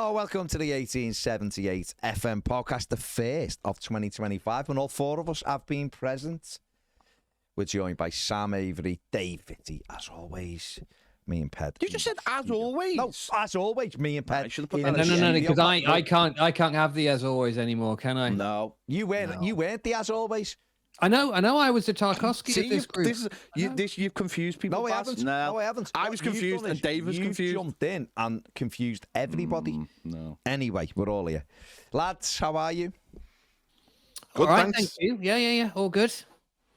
Hello, welcome to the 1878 FM podcast, the first of 2025, and all four of us have been present. We're joined by Sam Avery, Dave Vitti, as always, me and Ped. You just said as always. No, as always, me and Ped. I should have put that in. No, because I can't have the as always anymore, can I? No, you weren't the as always. I know. I was the Tarkovsky of this group. You've confused people. No, I haven't. No, I haven't. I was confused, and Dave was confused. You jumped in and confused everybody. No. Anyway, we're all here, lads. How are you? Good, all right, thanks. thank you. Yeah. All good.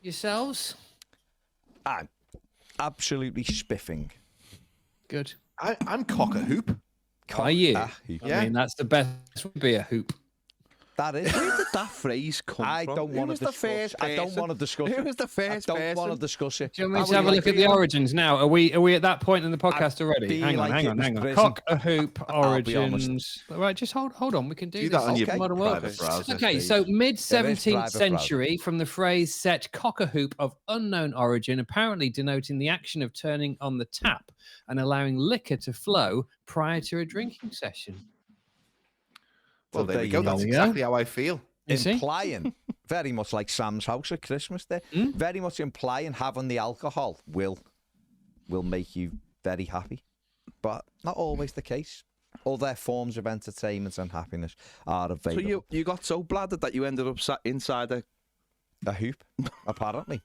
Yourselves? I'm absolutely spiffing. Good. I'm cock a hoop. Are you? Yeah. I mean, that's the best. Would be a hoop. That is. Where did that phrase come from? I don't want to discuss. I don't want to discuss. Who was the first I don't person? want to discuss it. Do you want me to have a look at the origins now? Are we at that point in the podcast already? feel Hang like it was on. prison. Cock a hoop I'll be origins. All right, just hold on. We can do Do this. that on your Modern world. private browser. Okay, Dave. so mid 17th private century, from the phrase "set cock a hoop" of unknown origin, apparently denoting the action of turning on the tap and allowing liquor to flow prior to a drinking session. Well, there we go. you That's go. exactly how I feel. You see? Implying, very much like Sam's house at Christmas there, very much implying having the alcohol will make you very happy. But not always the case. Other forms of entertainment and happiness are available. So you got so bladdered that you ended up sat inside A hoop, apparently.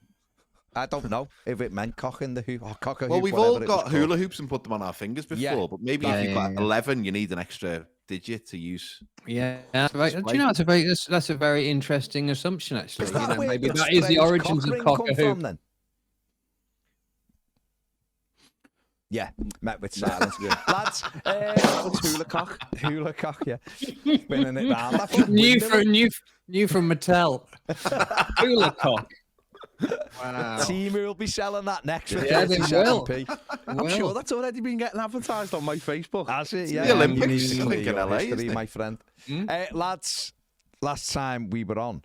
I don't know if it meant cocking the hoop or cock a Well, hoop. we've all whatever it got was hula called. hoops and put them on our fingers before, Yeah. but maybe Yeah, if you've got yeah. 11, you need an extra digit to use. Yeah, do you know that's a very interesting assumption actually. Is You that know, where maybe the that is the phrase origins cock of ring cock come a from hoop. then? Yeah, met with silence. Lads, What's hula cock? hula cock, yeah. Spinning it round. That's like New windmilling. from Mattel. Hula cock. Wow. Teamer will be selling that next for Yeah, they will. 37p. I'm sure that's already been getting advertised on my Facebook. Has it? It's Yeah. the Olympics, You need I to think, see in your LA, history, isn't it? my friend. Lads, last time we were on,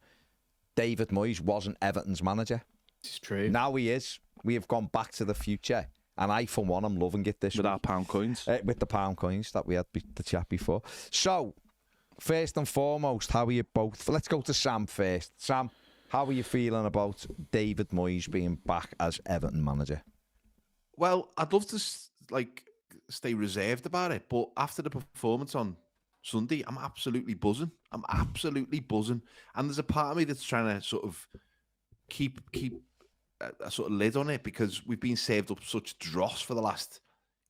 David Moyes wasn't Everton's manager. It's true. Now he is. We have gone back to the future. And I, for one, am loving it this With week. our pound coins. With the pound coins that we had the chat before. So, first and foremost, how are you both? Let's go to Sam first. Sam, how are you feeling about David Moyes being back as Everton manager? Well, I'd love to stay reserved about it, but after the performance on Sunday, I'm absolutely buzzing. And there's a part of me that's trying to sort of keep a sort of lid on it because we've been saved up such dross for the last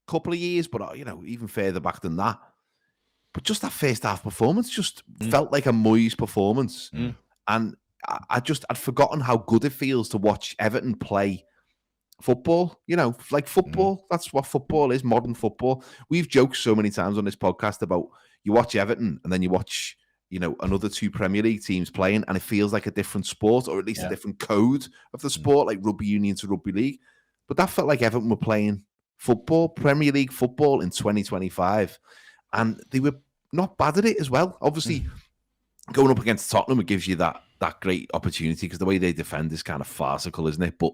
couple of years, but even further back than that. But just that first half performance just felt like a Moyes performance, and I'd forgotten how good it feels to watch Everton play football. Like football. That's what football is, modern football. We've joked so many times on this podcast about you watch Everton and then you watch, another two Premier League teams playing, and it feels like a different sport, or at least a different code of the sport, like rugby union to rugby league. But that felt like Everton were playing football, Premier League football in 2025. And they were not bad at it as well. Obviously, going up against Tottenham, it gives you that great opportunity because the way they defend is kind of farcical, isn't it? But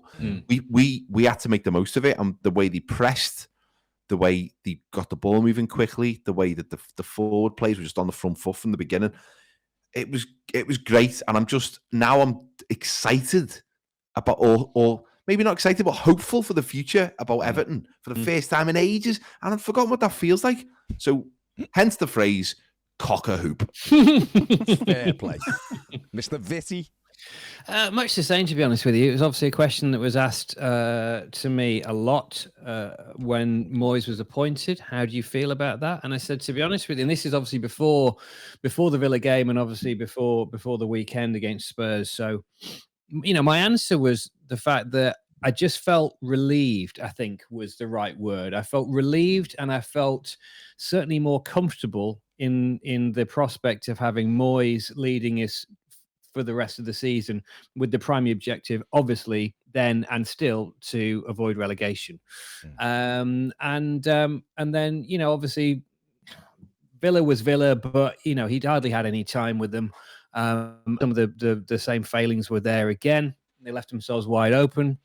we had to make the most of it, and the way they pressed, the way they got the ball moving quickly, the way that the forward plays were just on the front foot from the beginning, it was great. And I'm excited about, or maybe not excited, but hopeful for the future about Everton for the first time in ages. And I've forgotten what that feels like. So hence the phrase cock a hoop. Fair play. Mr. Vitti. Much the same, to be honest with you. It was obviously a question that was asked to me a lot when Moyes was appointed. How do you feel about that? And I said, to be honest with you, and this is obviously before the Villa game, and obviously before the weekend against Spurs. So, my answer was the fact that I just felt relieved, I think was the right word. I felt relieved, and I felt certainly more comfortable in the prospect of having Moyes leading us for the rest of the season, with the primary objective, obviously, then and still to avoid relegation. And then, obviously, Villa was Villa, but he'd hardly had any time with them. Some of the same failings were there again. They left themselves wide open.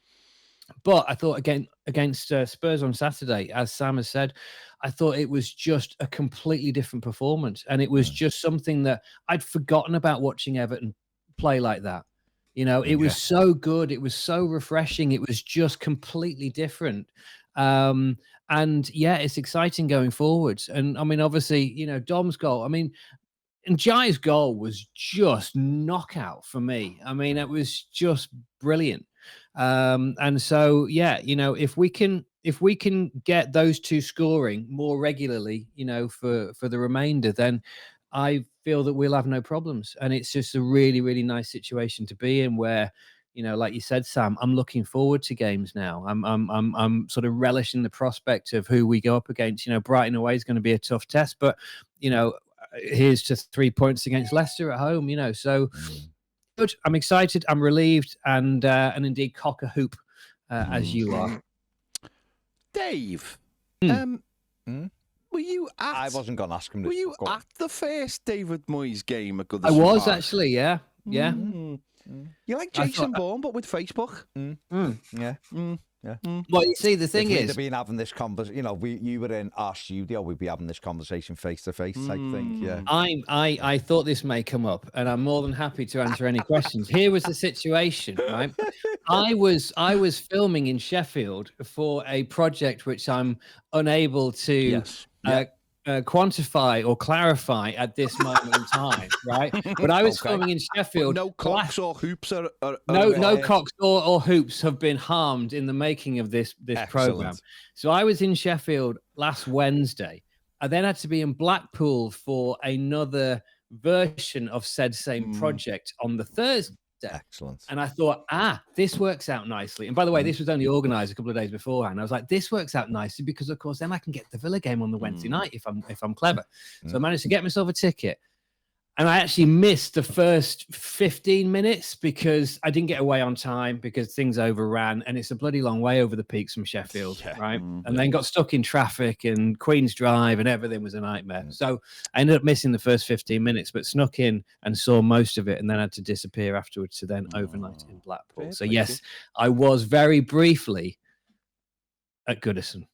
But I thought, again, against Spurs on Saturday, as Sam has said, I thought it was just a completely different performance. And it was just something that I'd forgotten about watching Everton play like that. You know, it was so good. It was so refreshing. It was just completely different. And yeah, it's exciting going forwards. And I mean, obviously, you know, Dom's goal, I mean, and Jai's goal was just knockout for me. I mean, it was just brilliant. And so, yeah, you know, if we can get those two scoring more regularly, you know, for the remainder, then I feel that we'll have no problems. And it's just a really, really nice situation to be in where, you know, like you said, Sam, I'm looking forward to games now. I'm sort of relishing the prospect of who we go up against. You know, Brighton away is going to be a tough test, but, you know, here's to 3 points against Leicester at home, you know, so good. I'm excited. I'm relieved and indeed cock a hoop as you are. Dave, were you at... I wasn't going to ask him this. Were you at the first David Moyes game at Goodison? I was Park? Actually, yeah. Yeah. You're like Jason Bourne, but with Facebook. Yeah. Yeah. Well, you see, the thing if is, we'd have been having this conversation, you know, you were in our studio, we'd be having this conversation face to face type thing. Yeah. I thought this may come up, and I'm more than happy to answer any questions. Here was the situation, right? I was filming in Sheffield for a project which I'm unable to quantify or clarify at this moment in time, right? But I was filming in Sheffield. No cocks or hoops are no cocks or hoops have been harmed in the making of this program. So I was in Sheffield last Wednesday. I then had to be in Blackpool for another version of said same project on the Thursday. Excellent. And I thought, this works out nicely. And by the way, this was only organised a couple of days beforehand. I was like, this works out nicely because, of course, then I can get the Villa game on the Wednesday night if I'm clever. So I managed to get myself a ticket. And I actually missed the first 15 minutes because I didn't get away on time because things overran. And it's a bloody long way over the peaks from Sheffield, right? And then got stuck in traffic and Queen's Drive and everything was a nightmare. So I ended up missing the first 15 minutes, but snuck in and saw most of it and then had to disappear afterwards to then overnight in Blackpool. So yes, I was very briefly at Goodison.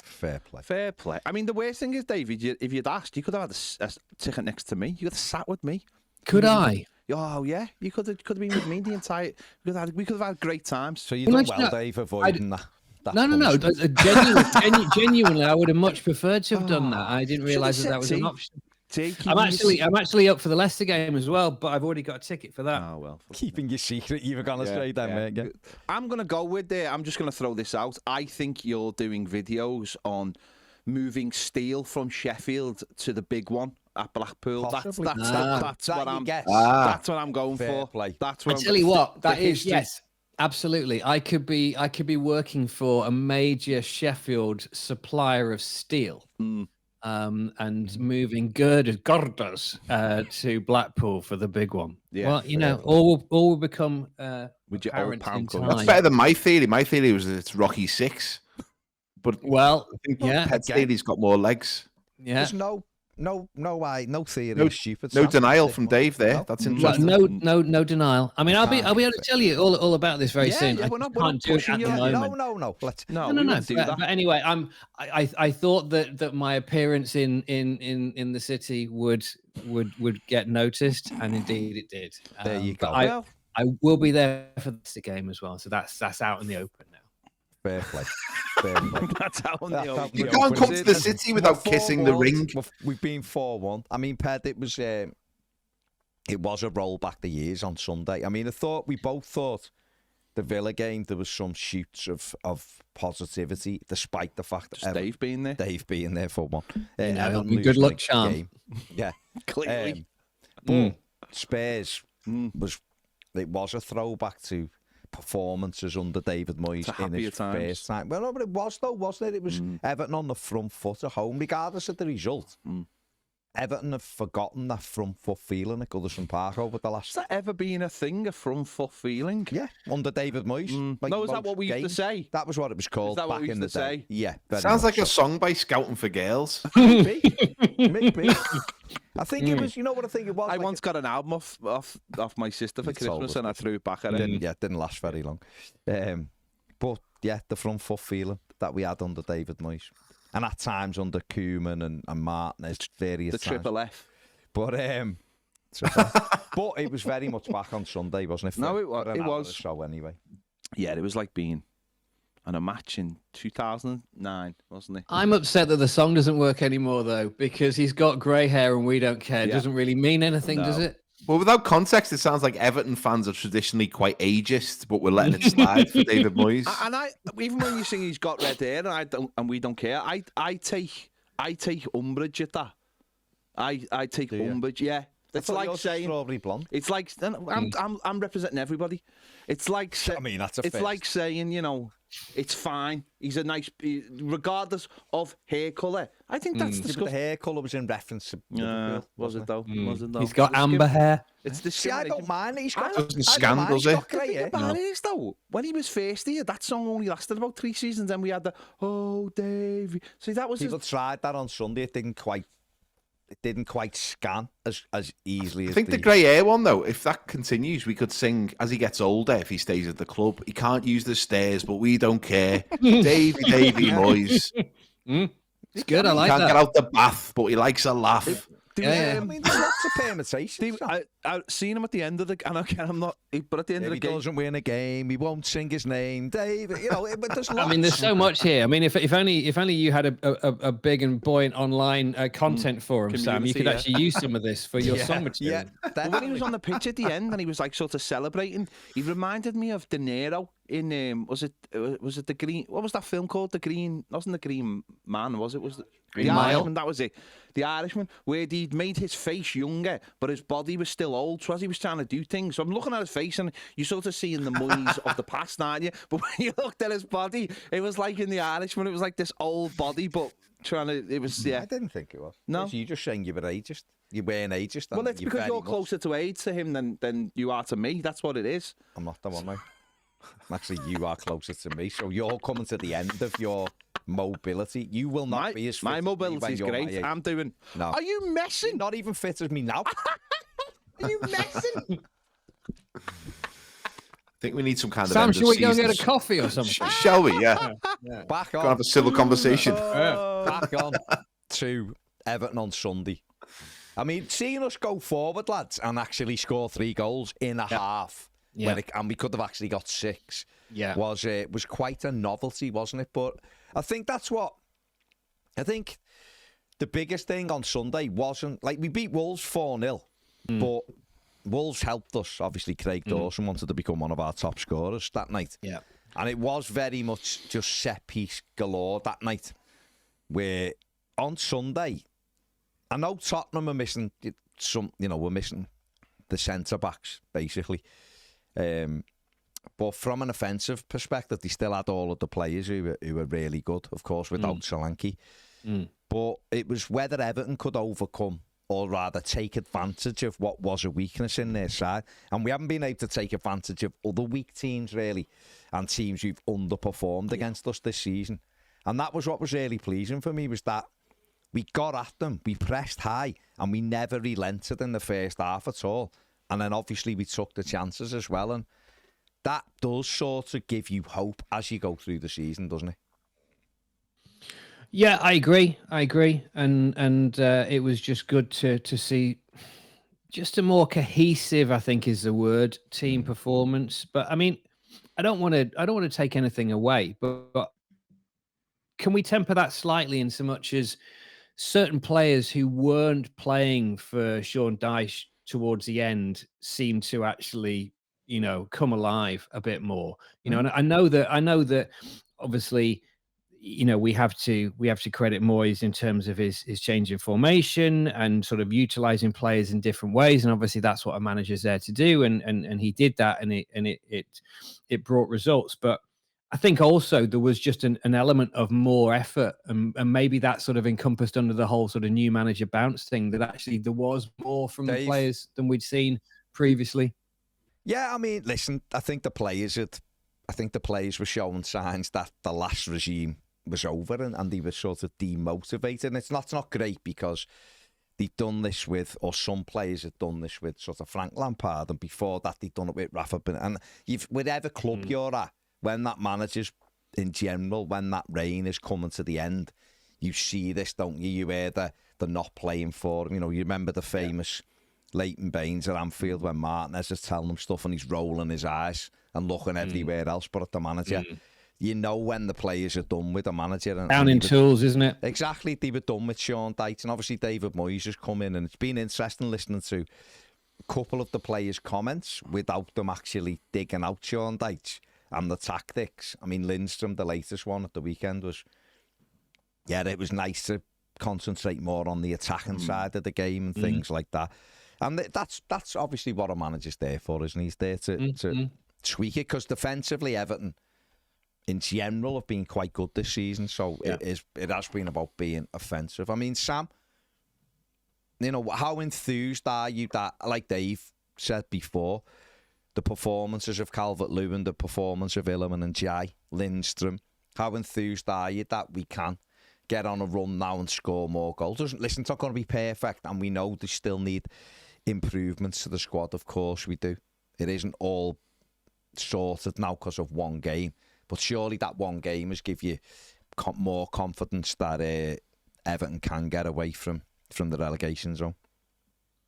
Fair play. Fair play. I mean, the worst thing is, David, if you'd asked, you could have had a ticket next to me. You could have sat with me. Could I? Oh, yeah. You could have been with me the entire... We could have had great times. So you done well, Dave, avoiding that. No. Genuinely, I would have much preferred to have done that. I didn't realise that was an option. I'm actually up for the Leicester game as well, but I've already got a ticket for that. Oh, well. Keeping your secret, you were going to say that, mate. Yeah. I'm going to go with it. I'm just going to throw this out. I think you're doing videos on moving steel from Sheffield to the big one at Blackpool. That's what I'm going for. Play. That's what I tell you what, that is, yes. Absolutely. I could be working for a major Sheffield supplier of steel. And moving girders to Blackpool for the big one. Yeah, well, you know, all will become with your old pound. That's better than my theory. My theory was that it's Rocky 6, but well, I think Pet Stadium's got more legs. Yeah, there's no theory. No stupid. No denial from Dave there. No. That's interesting. No denial. I mean, I'll be able to tell you all about this very soon. Yeah, I can't do it at the moment. No. But anyway, I thought that my appearance in the city would get noticed, and indeed it did. There you go. I will be there for the game as well, so that's out in the open now. Fair play. That's out in the open. You can't come to the city without kissing the ring. We've been 4-1. I mean, Ped, it was a roll back the years on Sunday. I mean, we both thought the Villa game there was some shoots of positivity, despite the fact that Dave being there for one. Good luck, charm. Yeah, clearly. But Spurs was a throwback to performances under David Moyes in his first time. Well, no, but it was though, wasn't it? It was Everton on the front foot at home, regardless of the result. Everton have forgotten that front foot feeling at Goodison Park over the last... Has that ever been a thing, a front foot feeling? Yeah, under David Moyes. Like no, is that what we used to say? That was what it was called back in the day. Yeah. Sounds like a song by Scouting for Girls. Maybe. I think it was, you know what I think it was? I once got an album off my sister for Christmas and I threw it back at her. Didn't last very long. But the front foot feeling that we had under David Moyes. And at times under Koeman and Martinez, various The times. triple F. But but it was very much back on Sunday, wasn't it? No, it was. For an It hour was. or so anyway. Yeah, it was like being on a match in 2009, wasn't it? I'm upset that the song doesn't work anymore, though, because he's got grey hair and we don't care. It Yeah. doesn't really mean anything, does No. it? Well, without context, it sounds like Everton fans are traditionally quite ageist, but we're letting it slide for David Moyes. And I, even when you sing he's got red hair and we don't care, I take umbrage at that. I take Do you? umbrage. Yeah, it's I thought like yours was saying strawberry blonde. it's like I'm representing everybody. It's like I mean, that's a it's first. like saying, you know, it's fine. He's a nice, regardless of hair colour. I think that's Yeah, but the disgusting. hair colour was in reference to Liverpool, Was wasn't it though? Was it though? He's got It's amber hair. It's See, I don't discriminating. mind. He's got Doesn't I don't mind scandals he's it. got grey The hair. thing about it is, though, when he was first here, that song only lasted about 3 seasons. Then we had the "Oh, Davey." See, that was People tried that on Sunday. It didn't quite scan as easily I as think the grey hair one, though, if that continues, we could sing as he gets older, if he stays at the club. He can't use the stairs, but we don't care. Davy Moyes. It's good. I like Can't that. get out the bath, but he likes a laugh. Yeah. I mean, there's lots of permutations. I seen him at the end of the. And again, I'm not. But at the end If of he the game, doesn't win a game, he won't sing his name, Dave. You know, but there's lots. I mean, there's so much here. I mean, if only you had a big and buoyant online content forum, Sam, you Community, could yeah. actually use some of this for your song Yeah, material. but when he was on the pitch at the end and he was like sort of celebrating, he reminded me of De Niro in was it the Green? What was that film called? The Green? Wasn't the Green Man? Was it? Was the Green the Mile? Irishman? That was it. The Irishman, where he'd made his face younger, but his body was still old. So as he was trying to do things, so I'm looking at his face, and you sort of seeing the Moyes of the past, aren't you? But when you looked at his body, it was like in the Irishman, it was like this old body, but trying to. It was I didn't think it was. No. You just saying you were ageist. You weren't ageist. Well, and it's you because very you're much- closer to age to him than you are to me. That's what it is. I'm not the one, mate. Actually, you are closer to me. So you're coming to the end of your mobility. You will not be as fit My as me when mobility is you're my great. age. I'm doing. No. Are you messing? Not even fit as me now. Are you messing? I think we need some kind of Sam, end should of we go and season get a coffee or something? Shall we? Yeah. Back Go on. have a civil conversation. Back on to Everton on Sunday. I mean, seeing us go forward, lads, and actually score 3 goals in a half, Yeah. and we could have actually got 6, Yeah. was quite a novelty, wasn't it? But I think I think the biggest thing on Sunday wasn't, like, we beat Wolves 4-0, but Wolves helped us. Obviously, Craig Dawson wanted to become one of our top scorers that night. Yeah. And it was very much just set piece galore that night, where on Sunday, I know Tottenham are missing we're missing the centre backs basically, but from an offensive perspective, they still had all of the players who were really good, of course, without Solanke. But it was whether Everton could overcome, or rather take advantage of, what was a weakness in their side, and we haven't been able to take advantage of other weak teams really, and teams who've underperformed against us this season. And that was what was really pleasing for me, was that we got at them, we pressed high, and we never relented in the first half at all. And then obviously we took the chances as well. And that does sort of give you hope as you go through the season, doesn't it? Yeah, I agree. And it was just good to see just a more cohesive, I think is the word, team performance. But I mean, I don't want to take anything away, but can we temper that slightly in so much as certain players who weren't playing for Sean Dyche towards the end seemed to actually, come alive a bit more. And I know that obviously, we have to credit Moyes in terms of his change in formation and sort of utilizing players in different ways. And obviously that's what a manager's there to do. And he did that, and it brought results. But I think also there was just an element of more effort, and maybe that sort of encompassed under the whole sort of new manager bounce thing, that actually there was more from the players than we'd seen previously. Yeah, I mean, listen, I think the players were showing signs that the last regime was over, and they were sort of demotivated. And it's not great, because they've done this with, or some players have done this with, sort of Frank Lampard, and before that they've done it with Rafa. And whatever club you're at, when that manager's in general, when that reign is coming to the end, you see this, don't you? You hear they're not playing for him. You know, you remember the famous Leighton Baines at Anfield when Martinez is telling him stuff and he's rolling his eyes and looking everywhere else but at the manager. You know when the players are done with the manager. Down in tools, isn't it? Exactly. They were done with Sean Dyche. And obviously David Moyes has come in, and it's been interesting listening to a couple of the players' comments without them actually digging out Sean Dyche and the tactics. I mean, Lindstrom, the latest one at the weekend, was, yeah, it was nice to concentrate more on the attacking side of the game and things like that. And that's obviously what a manager's there for, isn't he? He's there to tweak it, because defensively, Everton, in general, have been quite good this season. So it has been about being offensive. I mean, Sam, you know, how enthused are you that, like Dave said before, the performances of Calvert-Lewin, the performance of Illiman and Jai, Lindstrom, how enthused are you that we can get on a run now and score more goals? Listen, it's not going to be perfect, and we know they still need improvements to the squad. Of course we do. It isn't all sorted now because of one game, but surely that one game has give you more confidence that Everton can get away from the relegation zone.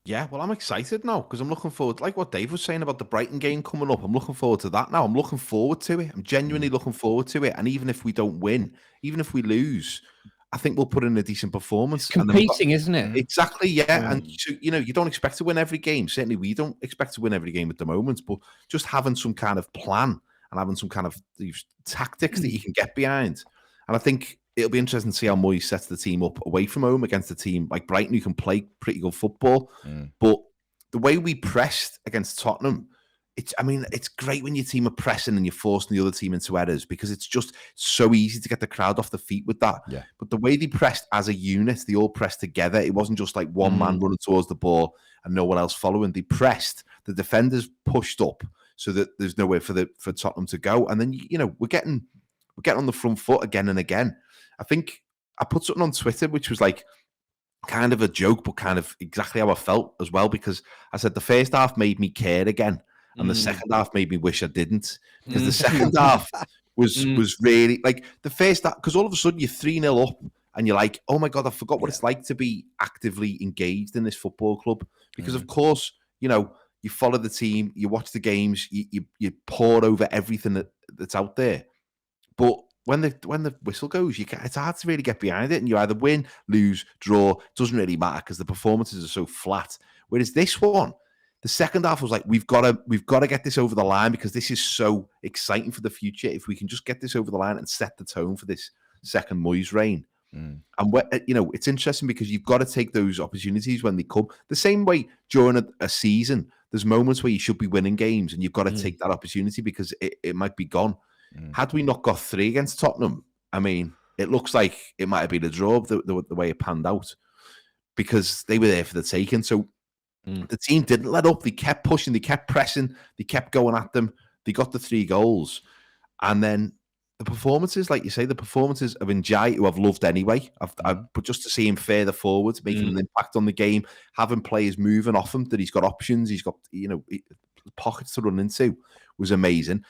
Yeah, well, I'm excited now because I'm looking forward, like what Dave was saying about the Brighton game coming up. I'm looking forward to that now. I'm looking forward to it. I'm genuinely looking forward to it. And even if we don't win, even if we lose, I think we'll put in a decent performance. It's competing, isn't it? Exactly, yeah. And so, you know, you don't expect to win every game. Certainly, we don't expect to win every game at the moment. But just having some kind of plan and having some kind of tactics that you can get behind. And I think it'll be interesting to see how Moyes sets the team up away from home against a team like Brighton, who can play pretty good football. But the way we pressed against Tottenham, it's great when your team are pressing and you're forcing the other team into errors, because it's just so easy to get the crowd off the feet with that. Yeah. But the way they pressed as a unit, they all pressed together. It wasn't just like one man running towards the ball and no one else following. They pressed. The defenders pushed up so that there's nowhere for Tottenham to go. And then, you know, we're getting on the front foot again and again. I think I put something on Twitter which was like kind of a joke, but kind of exactly how I felt as well, because I said the first half made me care again, and the second half made me wish I didn't. Because the second half was really like the first half, because all of a sudden you're 3-0 up and you're like, oh my God, I forgot what it's like to be actively engaged in this football club. Because of course, you know, you follow the team, you watch the games, you pour over everything that's out there. But when the whistle goes, it's hard to really get behind it, and you either win, lose, draw. It doesn't really matter because the performances are so flat. Whereas this one, the second half was like, we've got to get this over the line, because this is so exciting for the future. If we can just get this over the line and set the tone for this second Moyes reign. And you know, it's interesting because you've got to take those opportunities when they come. The same way during a season, there's moments where you should be winning games, and you've got to take that opportunity because it might be gone. Had we not got 3 against Tottenham, I mean, it looks like it might have been a draw the way it panned out, because they were there for the taking. So the team didn't let up. They kept pushing, they kept pressing, they kept going at them. They got the 3 goals. And then the performances, like you say, the performances of Njai, who I've loved anyway, but just to see him further forward, making an impact on the game, having players moving off him, that he's got options, he's got, you know, pockets to run into, was amazing.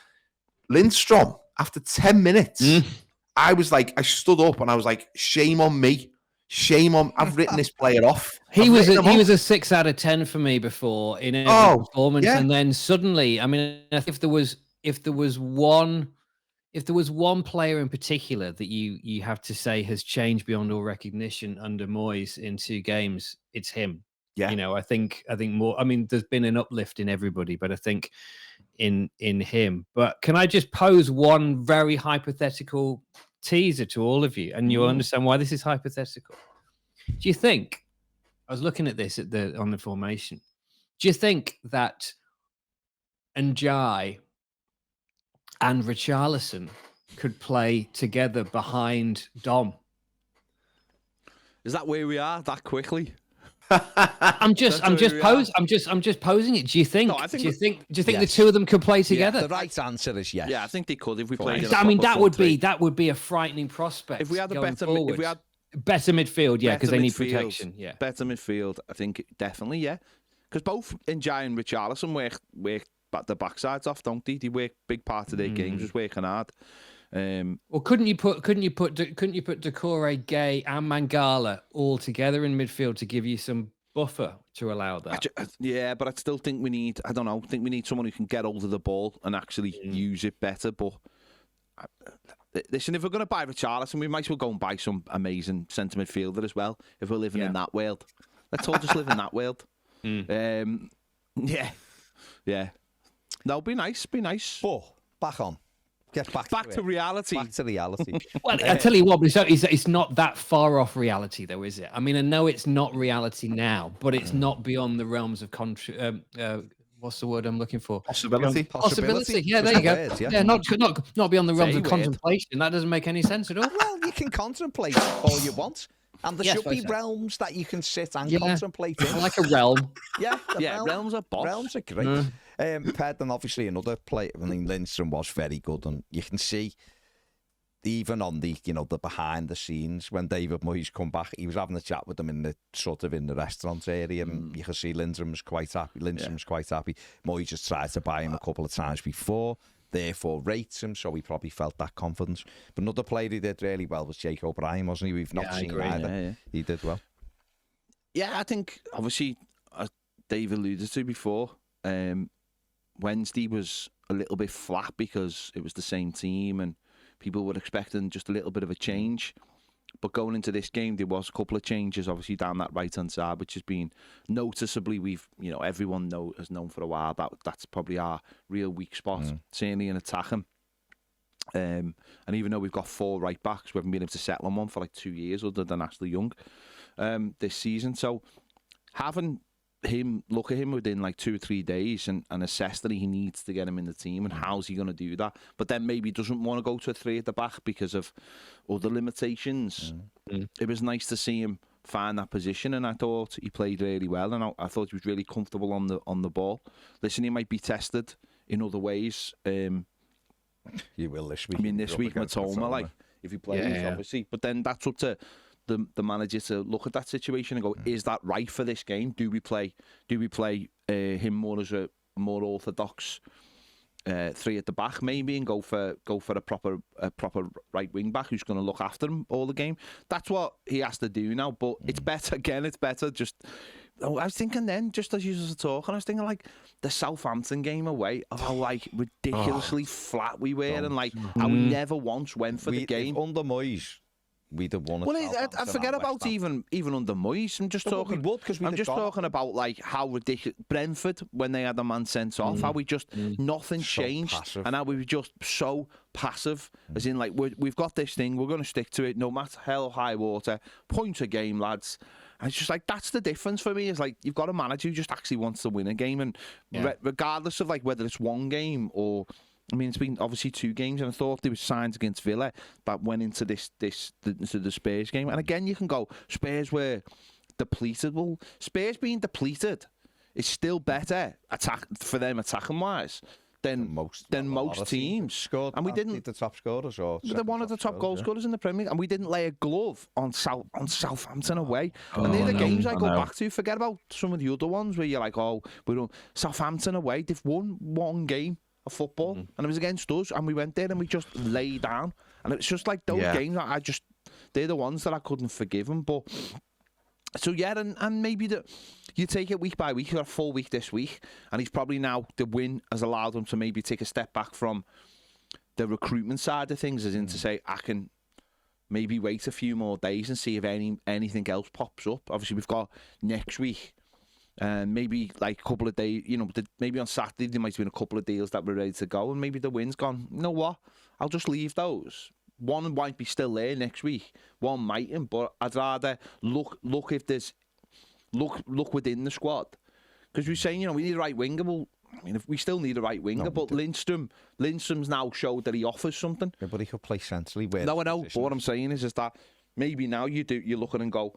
Lindstrom, after 10 minutes, I was like, I stood up and I was like, shame on me. Shame on, I've written this player off. He was a 6 out of 10 for me before in every performance. Yeah. And then suddenly, I mean, if there was one player in particular that you have to say has changed beyond all recognition under Moyes in 2 games, it's him. Yeah. You know, I think more, I mean, there's been an uplift in everybody, but I think in him. But can I just pose one very hypothetical teaser to all of you, and you'll understand why this is hypothetical? Do you think, I was looking at this on the formation, do you think that Njai and Richarlison could play together behind Dom? Is that where we are that quickly? I'm just posing it. Do you think? Do you think yes. The 2 of them could play together? The right answer is yes. Yeah, I think they could if we played. I mean, that would be a frightening prospect. If we had better midfield, yeah, because they need protection. Yeah, better midfield. I think definitely, yeah, because both Njai and Richarlison work the backsides off, don't they? They work big part of their games, just working hard. Well, couldn't you put Decore, Gay, and Mangala all together in midfield to give you some buffer to allow that? Yeah, but I still think we need. I don't know. I think we need someone who can get hold of the ball and actually use it better. But listen, if we're going to buy Richarlison, we might as well go and buy some amazing centre midfielder as well. If we're living in that world, let's all just live in that world. Yeah. No, be nice. But back on. Get back to reality. Back to reality. Well, I tell you what, but it's not that far off reality, though, is it? I mean, I know it's not reality now, but it's not beyond the realms of what's the word I'm looking for? Possibility. Possibility. Yeah, there you go. Words, yeah, not beyond the realms of contemplation. That doesn't make any sense at all. Well, you can contemplate all you want. And there should be realms that you can sit and contemplate in. Like a realm. Realms are boss. Realms are great. Pedden, obviously, another player. I mean, Lindstrom was very good, and you can see even on the the behind the scenes when David Moyes come back, he was having a chat with them in the restaurant area, and you can see Lindstrom's quite happy. Moyes just tried to buy him a couple of times before, therefore rates him, so he probably felt that confidence. But another player he did really well was Jake O'Brien, wasn't he? We've not seen either. Yeah. He did well. Yeah, I think obviously, as Dave alluded to before, Wednesday was a little bit flat because it was the same team and people were expecting just a little bit of a change. But going into this game, there was a couple of changes, obviously, down that right-hand side, which has been noticeably, everyone has known for a while that's probably our real weak spot, certainly in attacking. And even though we've got 4 right-backs, we haven't been able to settle on one for like 2 years other than Ashley Young this season. So having look at him within like 2 or 3 days and assess that he needs to get him in the team and how's he going to do that, but then maybe doesn't want to go to a 3 at the back because of other limitations. It was nice to see him find that position, and I thought he played really well, and I thought he was really comfortable on the ball. Listen, he might be tested in other ways. You will this week. I mean, this week Matoma, like if he plays, obviously, but then that's up to the manager to look at that situation and go, is that right for this game? Do we play him more as a more orthodox 3 at the back maybe, and go for a proper right wing back who's going to look after him all the game? That's what he has to do now. But it's better just. I was thinking then, just as you were talking, I was thinking like the Southampton game away, of how like ridiculously flat we were, and like how we never once went for the game under Moyes. We'd have won. Well, I forget about even under Moyes. I'm just talking. Talking about like how ridiculous Brentford when they had a man sent off. How we just nothing changed, passive. And how we were just so passive. As in, like we've got this thing, we're going to stick to it, no matter hell or high water. Point a game, lads. And it's just like that's the difference for me. Is like you've got a manager who just actually wants to win a game, and regardless of like whether it's one game or. I mean, it's been obviously 2 games, and I thought there was signs against Villa that went into the Spurs game. And again, you can go, Spurs were depleted. Well, Spurs being depleted is still better for them attacking wise than most teams. Scored, and we didn't the top scorers, or they're one of the top goal scorers in the Premier League, and we didn't lay a glove on Southampton away. And they're the games I go back to. Forget about some of the other ones where you're like, we don't. Southampton away, they've won 1 game of football, and it was against us, and we went there and we just lay down, and it's just like those games they're the ones that I couldn't forgive them. But so and maybe you take it week by week. You got a full week this week, and he's probably now the win has allowed him to maybe take a step back from the recruitment side of things, as in to say I can maybe wait a few more days and see if anything else pops up. Obviously we've got next week. And maybe like a couple of days, maybe on Saturday there might have been a couple of deals that were ready to go, and maybe the win's gone. You know what? I'll just leave those. One might be still there next week. One mightn't, but I'd rather look if there's look within the squad, because we're saying we need a right winger. Well, I mean, if we still need a right winger, but Lindstrom's now showed that he offers something. Yeah, but he could play centrally. No, I know. But what I'm saying is that maybe now you look at it and go,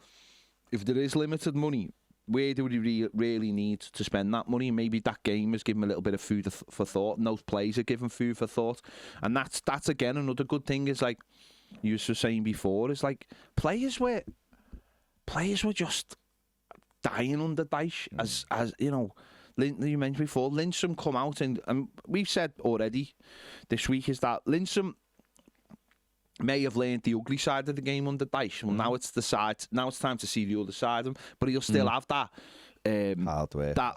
if there is limited money, where do we really need to spend that money? Maybe that game has given a little bit of food for thought, and those plays are given food for thought. And that's again another good thing, is like you were saying before, is like players were just dying under Dyche, as you know. You mentioned before, Lindstrom come out, and we've said already this week is that Lindstrom, may have learned the ugly side of the game under Dyche. Well, now it's time to see the other side of him, but he'll still have that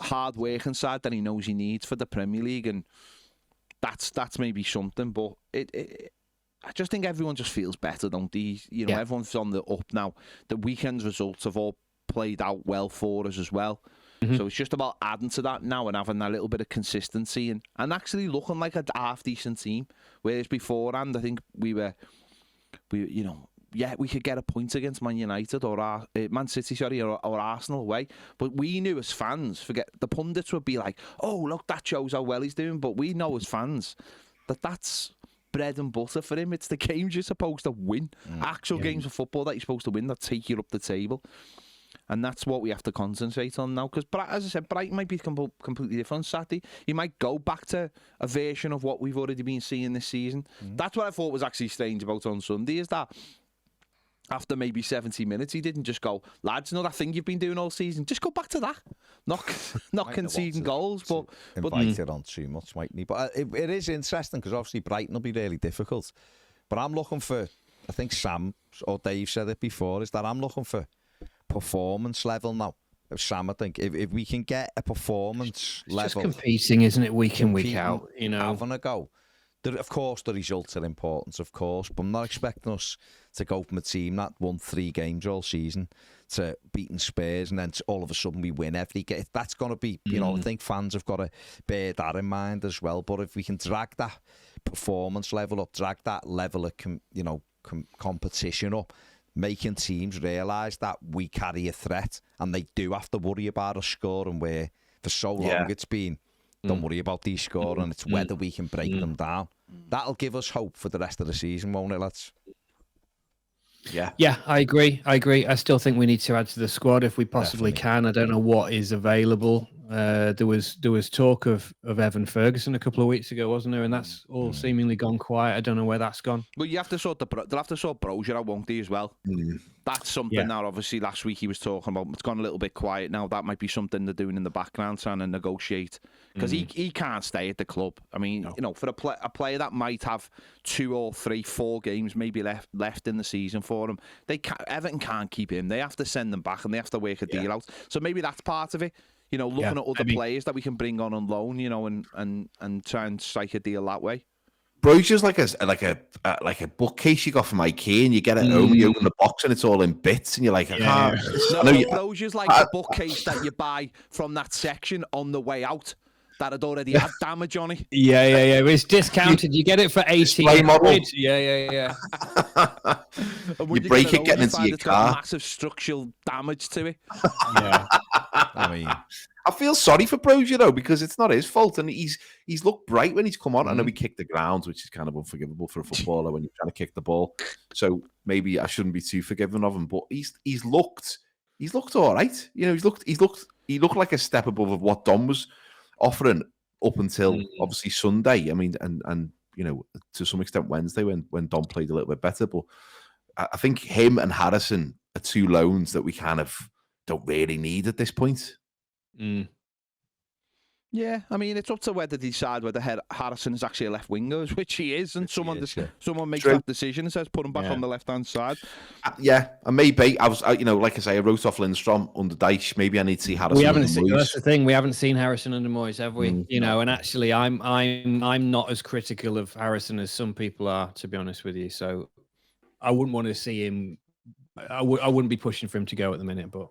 hard working side that he knows he needs for the Premier League, and that's maybe something. But I just think everyone just feels better, don't they? You know, everyone's on the up now. The weekend's results have all played out well for us as well. So it's just about adding to that now and having that little bit of consistency and actually looking like a half decent team. Whereas beforehand, I think we could get a point against Man United or Man City, or Arsenal away. But we knew as fans, the pundits would be like, "Oh, look, that shows how well he's doing." But we know as fans that's bread and butter for him. It's the games you're supposed to win, games of football that you're supposed to win that take you up the table. And that's what we have to concentrate on now. Because, as I said, Brighton might be completely different Saturday. You might go back to a version of what we've already been seeing this season. That's what I thought was actually strange about on Sunday, is that after maybe 70 minutes, he didn't just go, lads, you know that thing you've been doing all season? Just go back to that. Not conceding goals. But invite it on too much, mightn't he? But it is interesting because obviously Brighton will be really difficult. But I'm looking for, I think Sam or Dave said it before, is that I'm looking for performance level now. Sam, I think if we can get a performance level, just competing, isn't it, week in, week out? You know, having a go. Of course, the results are important, of course, but I'm not expecting us to go from a team that won 3 games all season to beating Spurs and then all of a sudden we win every game. That's going to be, you know, I think fans have got to bear that in mind as well. But if we can drag that performance level up, drag that level of, competition up, making teams realise that we carry a threat and they do have to worry about us scoring, where for so long it's been, don't worry about these scoring, it's whether we can break them down. That'll give us hope for the rest of the season, won't it, lads? Yeah, I agree. I still think we need to add to the squad if we possibly can. I don't know what is available. There was talk of Evan Ferguson a couple of weeks ago, wasn't there? And that's all seemingly gone quiet. I don't know where that's gone. But you have to sort they'll have to sort Brozier out, won't they, as well? That's something that obviously last week he was talking about. It's gone a little bit quiet now. That might be something they're doing in the background, trying to negotiate, because he can't stay at the club. I mean, you know, for a player that might have 2 or 3, 4 games maybe left in the season for him, Everton can't keep him. They have to send them back and they have to work a deal out. So maybe that's part of it. You know, looking at other players that we can bring on loan, you know, and try and strike a deal that way. Brozier's like a bookcase you got from IKEA, and you get it home, you open the box, and it's all in bits, and you're like, Brozier's like a bookcase that you buy from that section on the way out that had already had damage on it. Yeah. It's discounted. You get it for 18 quid. Yeah. You break it getting into your car. Massive structural damage to it. Yeah. I mean, I feel sorry for Brozier though, because it's not his fault, and he's looked bright when he's come on. I know he kicked the ground, which is kind of unforgivable for a footballer when you're trying to kick the ball. So maybe I shouldn't be too forgiving of him, but he's looked all right. You know, he looked like a step above of what Don was offering up until obviously Sunday. I mean, and you know, to some extent Wednesday when Don played a little bit better. But I think him and Harrison are 2 loans that we kind of don't really need at this point. Yeah, I mean, it's up to whether they decide whether Harrison is actually a left winger, which he is, and someone makes that decision and says put him back on the left-hand side. And maybe I was, you know, like I say, I wrote off Lindstrom under Dyche. Maybe I need to see Harrison. That's the thing. We haven't seen Harrison under Moyes, have we? You know, and actually, I'm not as critical of Harrison as some people are, to be honest with you. So I wouldn't want to see him. I wouldn't be pushing for him to go at the minute, but.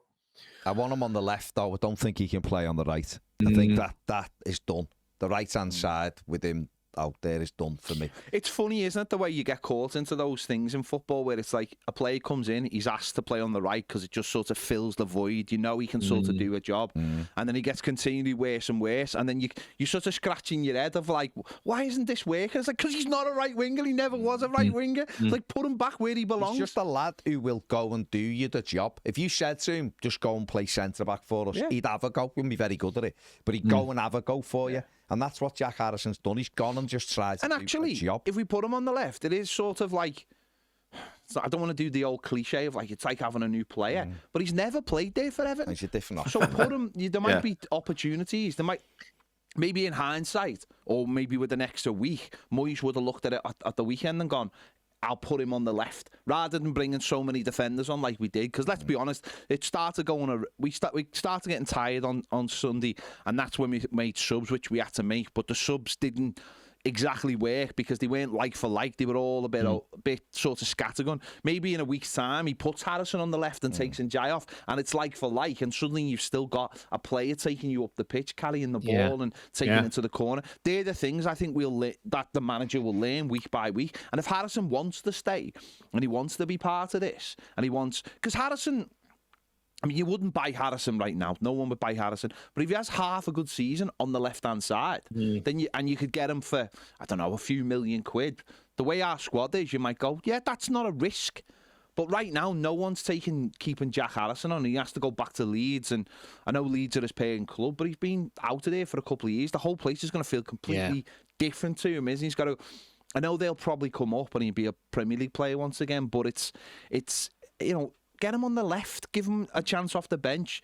I want him on the left, though. I don't think he can play on the right. I think that is done. The right-hand side with him out there is done for me. It's funny, isn't it, the way you get caught into those things in football where it's like a player comes in, he's asked to play on the right because it just sort of fills the void. You know he can sort of do a job. And then he gets continually worse and worse. And then you're sort of scratching your head of like, why isn't this working? It's like, because he's not a right winger. He never was a right winger. It's like, put him back where he belongs. He's just a lad who will go and do you the job. If you said to him, just go and play centre-back for us, he'd have a go. He wouldn't be very good at it. But he'd go and have a go for you. And that's what Jack Harrison's done. He's gone and just tried to do a job. If we put him on the left, it is sort of like, I don't want to do the old cliche of like, it's like having a new player. But he's never played there for Everton. He's a different option. So put him, there might be opportunities. There might, maybe in hindsight, or maybe with an extra week, Moyes would have looked at it at the weekend and gone, I'll put him on the left rather than bringing so many defenders on like we did. Because let's be honest, it started going. We started getting tired on Sunday, and that's when we made subs, which we had to make. But the subs didn't exactly work because they weren't like for like. They were all a bit sort of scattergun. Maybe in a week's time he puts Harrison on the left and takes Njai off, and it's like for like, and suddenly you've still got a player taking you up the pitch, carrying the ball and taking it to the corner. They're the things I think that the manager will learn week by week. And if Harrison wants to stay and he wants to be part of this, and he wants, because Harrison, I mean, you wouldn't buy Harrison right now. No one would buy Harrison. But if he has half a good season on the left-hand side, then you could get him for, I don't know, a few million quid. The way our squad is, you might go, yeah, that's not a risk. But right now, no one's keeping Jack Harrison on. He has to go back to Leeds. And I know Leeds are his paying club, but he's been out of there for a couple of years. The whole place is going to feel completely different to him, isn't he? He's got to... I know they'll probably come up and he'll be a Premier League player once again, but it's you know... Get him on the left, give him a chance off the bench,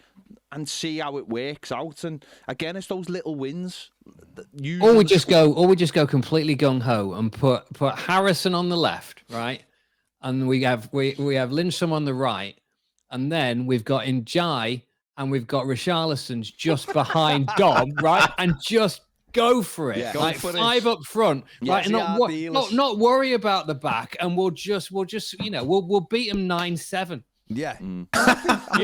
and see how it works out. And again, it's those little wins. Or we just go completely gung ho and put Harrison on the left, right? And we have Lindstrom on the right, and then we've got Njai and we've got Richarlison's just behind Dom, right? And just go for it, like five up front, right? And not worry about the back, and we'll just we'll beat them 9-7. Yeah, you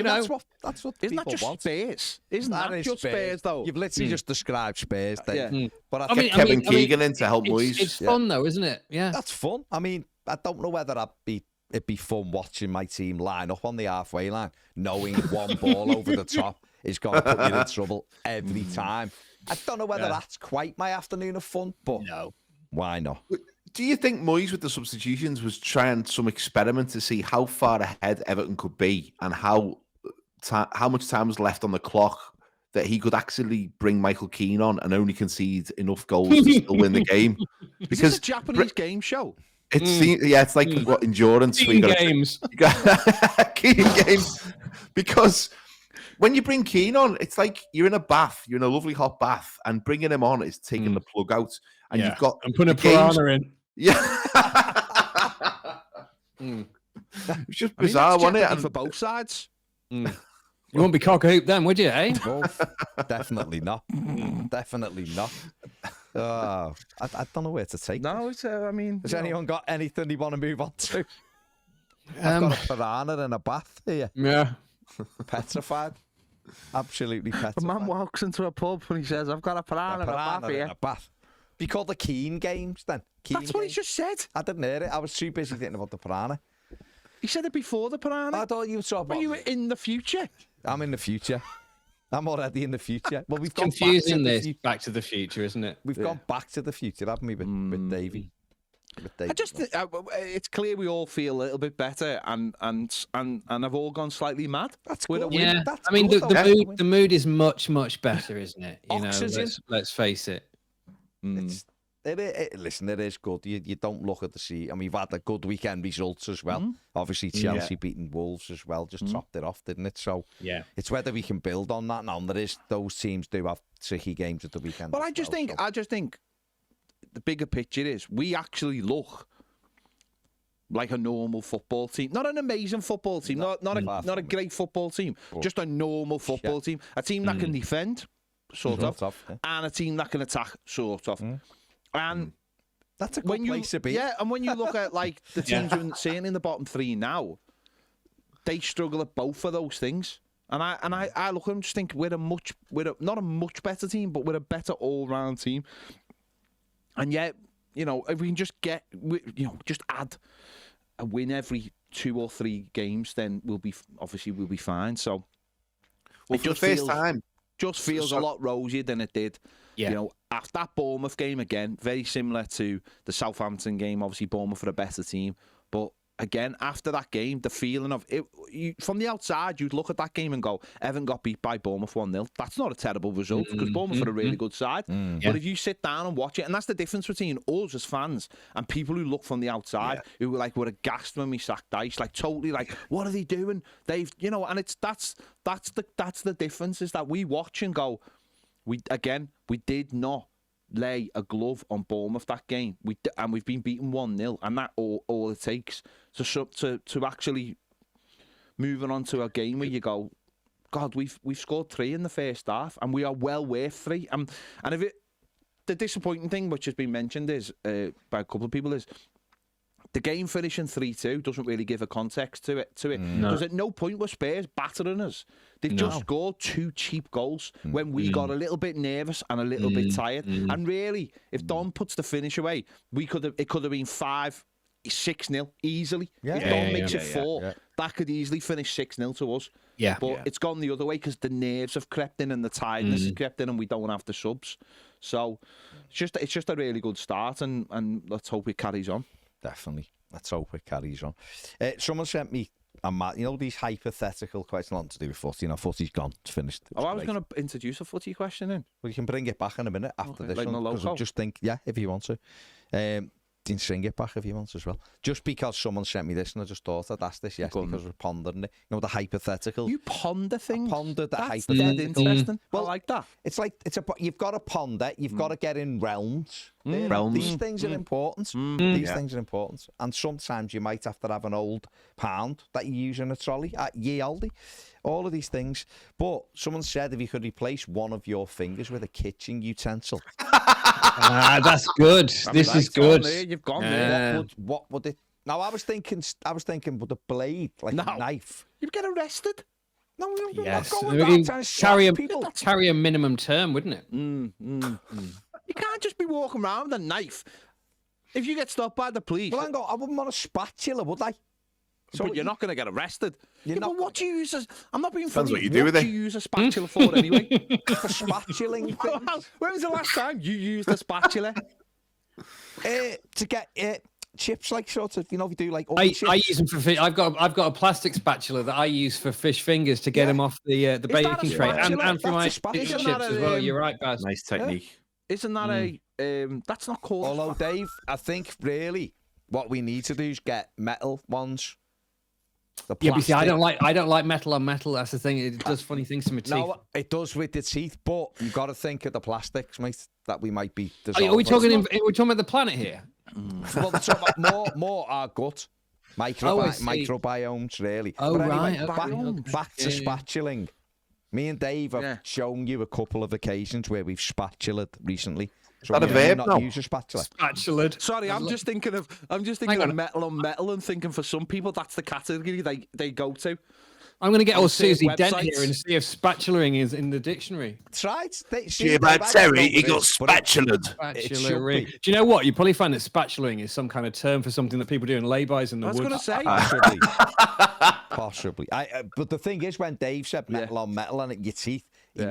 know that's what isn't that just want. Spurs? Isn't that just Spurs though? You've literally just described Spurs. But I mean, Kevin Keegan in to help Moyes. It's fun though, isn't it? Yeah, that's fun. I mean, I don't know whether it'd be fun watching my team line up on the halfway line, knowing one ball over the top is going to put you in trouble every time. I don't know whether that's quite my afternoon of fun, but no, why not? Do you think Moyes with the substitutions was trying some experiment to see how far ahead Everton could be and how much time was left on the clock that he could actually bring Michael Keane on and only concede enough goals to still win the game? Because it's a Japanese game show. It's like what endurance. Keane games. Keane games. Because when you bring Keane on, it's like you're in a bath, you're in a lovely hot bath, and bringing him on is taking the plug out, and you've got and putting a piranha in. Yeah. It's just bizarre, wasn't it? For both sides. You wouldn't be cock a hoop then, would you, eh? Both. Definitely not. Definitely not. Oh, I don't know where to take. No, it's. I mean, has anyone got anything they want to move on to? I've got a piranha in a bath here. Yeah. Petrified. Absolutely petrified. A man walks into a pub and he says, "I've got a piranha in a bath." Be called the Keane games then. That's what he just said. I didn't hear it. I was too busy thinking about the piranha. He said it before the piranha. I thought you were talking about. But you were in the future. I'm in the future. I'm already in the future. Well, we've confusing this Back to the Future, isn't it? We've gone back to the future, haven't we, with Davey? I just it's clear we all feel a little bit better and have all gone slightly mad. That's good. Yeah, that's I mean good, the mood is much better, isn't it? You Oxygen. know, let's face it. Listen, it is good. You don't look at the sea. I mean, we've had a good weekend results as well. Obviously, Chelsea beating Wolves as well just topped it off, didn't it? So it's whether we can build on that now. And those teams do have tricky games at the weekend. But I just think the bigger picture is we actually look like a normal football team, not an amazing football team, not a great football team, just a normal football team, a team that can defend, sort of, and a team that can attack, sort of. And that's a good place to be. Yeah, and when you look at like the teams who are sitting in the bottom three now, they struggle at both of those things. And I look at them and just think we're not a much better team, but we're a better all round team. And yet, you know, if we can just just add a win every 2 or 3 games, then we'll be fine. So, well, for the first time, just feels a lot rosier than it did. Yeah. You know, after that Bournemouth game again, very similar to the Southampton game. Obviously, Bournemouth are a better team, but again, after that game, the feeling of it, from the outside, you'd look at that game and go, Everton got beat by Bournemouth 1-0. That's not a terrible result because Bournemouth are a really good side. But if you sit down and watch it, and that's the difference between us as fans and people who look from the outside, who were aghast when we sacked Dyche, like totally like, what are they doing? They've, you know, and it's that's the difference is that we watch and go, we did not lay a glove on Bournemouth that game. And we've been beaten 1-0, and that all it takes to actually moving on to a game where you go, God, we've scored 3 in the first half, and we are well worth 3. And if the disappointing thing, which has been mentioned, is by a couple of people, is the game finishing 3-2 doesn't really give a context to it. Because at no point were Spurs battering us. They've just scored 2 cheap goals when we got a little bit nervous and a little bit tired. And really, if Don puts the finish away, it could have been 5-6-0 easily. If Don makes it 4, that could easily finish 6-0 to us. But it's gone the other way because the nerves have crept in and the tiredness has crept in, and we don't have the subs. So it's just a really good start, and let's hope it carries on. Definitely. Let's hope it carries on. Someone sent me these hypothetical questions, nothing to do with footy. Footy's gone. It's finished. I was going to introduce a footy question in. Well, you can bring it back in a minute after this one. Because I just think, if you want to. You can sing it back if you want as well. Just because someone sent me this and I just thought I'd ask this yesterday because we're pondering it. The hypothetical. You ponder things? I ponder the hypothetical. That's dead interesting. Well, I like that. It's like, you've got to ponder, you've got to get in realms. These things are important. These things are important. And sometimes you might have to have an old pound that you use in a trolley at ye Aldi. All of these things. But someone said if you could replace one of your fingers with a kitchen utensil. That's good. This is good. You've gone there. What would it? Now I was thinking with a blade, like a knife. You'd get arrested. No, yes. Not going back to carry a minimum term, wouldn't it? You can't just be walking around with a knife. If you get stopped by the police, well, I wouldn't want a spatula, would I? So but you're not going to get arrested. But what do you use as... I'm not being funny. Depends what you do with it. What do you use a spatula for anyway? For spatuling things. When was the last time you used a spatula? To get chips, like sort of, if you do like... I use them for fish. I've got a plastic spatula that I use for fish fingers to get them off the baking tray and for my chips as well. You're right, Baz. Nice technique. Isn't that that's not called... Although, Dave, I think really what we need to do is get metal ones. But see, I don't like metal on metal. That's the thing. It does funny things to my teeth. No, it does with the teeth, but you've got to think of the plastics, mate, that we might be dissolving. Are we talking about the planet here? Well, we're talking about more our gut. Microbiomes, really. Oh, but anyway, right. Back to spatuling. Me and Dave have shown you a couple of occasions where we've spatulaed recently. So that a verb? Not use a spatula. Spatulaed. Sorry, I'm just thinking of metal on metal and thinking for some people that's the category they go to. I'm going to get old Susie Dent here and see if spatulaing is in the dictionary. That's right. Terry, he got spatulaed. Spatulaing. Do you know what? You probably find that spatulaing is some kind of term for something that people do in lay-bys in the woods. I was going to say. Possibly. But the thing is, when Dave said metal on metal and your teeth,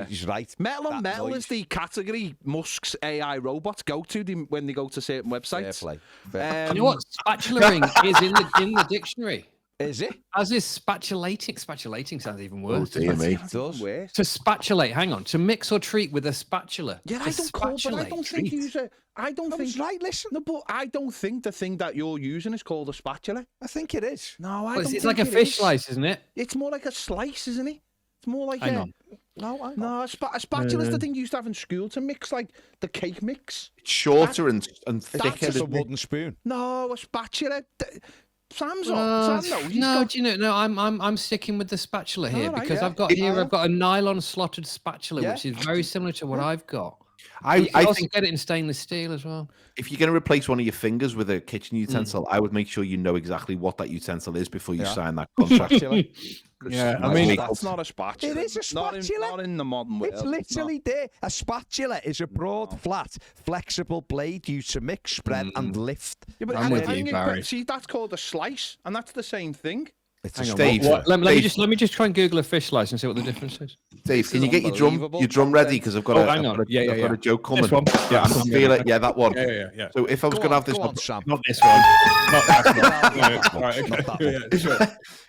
he's right. Metal on metal is the category Musk's AI robots go to when they go to certain websites. You know what? Spatulaing is in the dictionary. Is it? As is spatulating. Spatulating sounds even worse. Oh, dear me. It does. To spatulate, hang on. To mix or treat with a spatula. Yeah, I don't think use it. I don't think. Right, listen. No, but I don't think the thing that you're using is called a spatula. I think it is. No, I don't think it's like a fish slice, isn't it? It's more like a slice, isn't it? It's more like hang on. No, a spatula is the thing you used to have in school to mix like the cake mix. It's shorter and thicker. That's just a wooden spoon. No, a spatula. Sam's do you know? No, I'm sticking with the spatula here because I've got a nylon slotted spatula, which is very similar to what I've got. I also get it in stainless steel as well. If you're going to replace one of your fingers with a kitchen utensil, I would make sure you know exactly what that utensil is before you sign that contract. I mean, that's not a spatula. It is a spatula. Not in the modern world. It's literally there. A spatula is a broad, flat, flexible blade used to mix, spread, and lift. Yeah, but I'm with you, Barry. See, that's called a slice, and that's the same thing. It's a Dave, let me just try and Google a fish slice and see what the difference is. Dave, can you get your drum ready? Because I've got a joke coming. This one? Yeah, I can feel it. Yeah, that one. Yeah. So if I was going to have this, not this one. Not that one.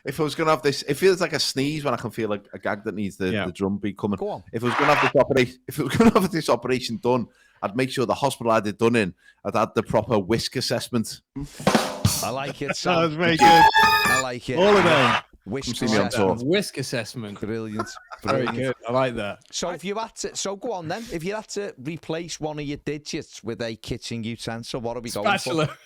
If I was going to have this, it feels like a sneeze when I can feel like a gag that needs the drum beat coming. Go on. If I was going to have this operation done, I'd make sure the hospital I had it done in, I'd had the proper whisk assessment. I like it, That Sam. was very good. I like it. All of them. Whisk see me on tour. assessment. Whisk assessment. Brilliant. Very Brilliant. good. I like that. So if you had to, so go on then. If you had to replace one of your digits with a kitchen utensil, what are we going Spatula. for?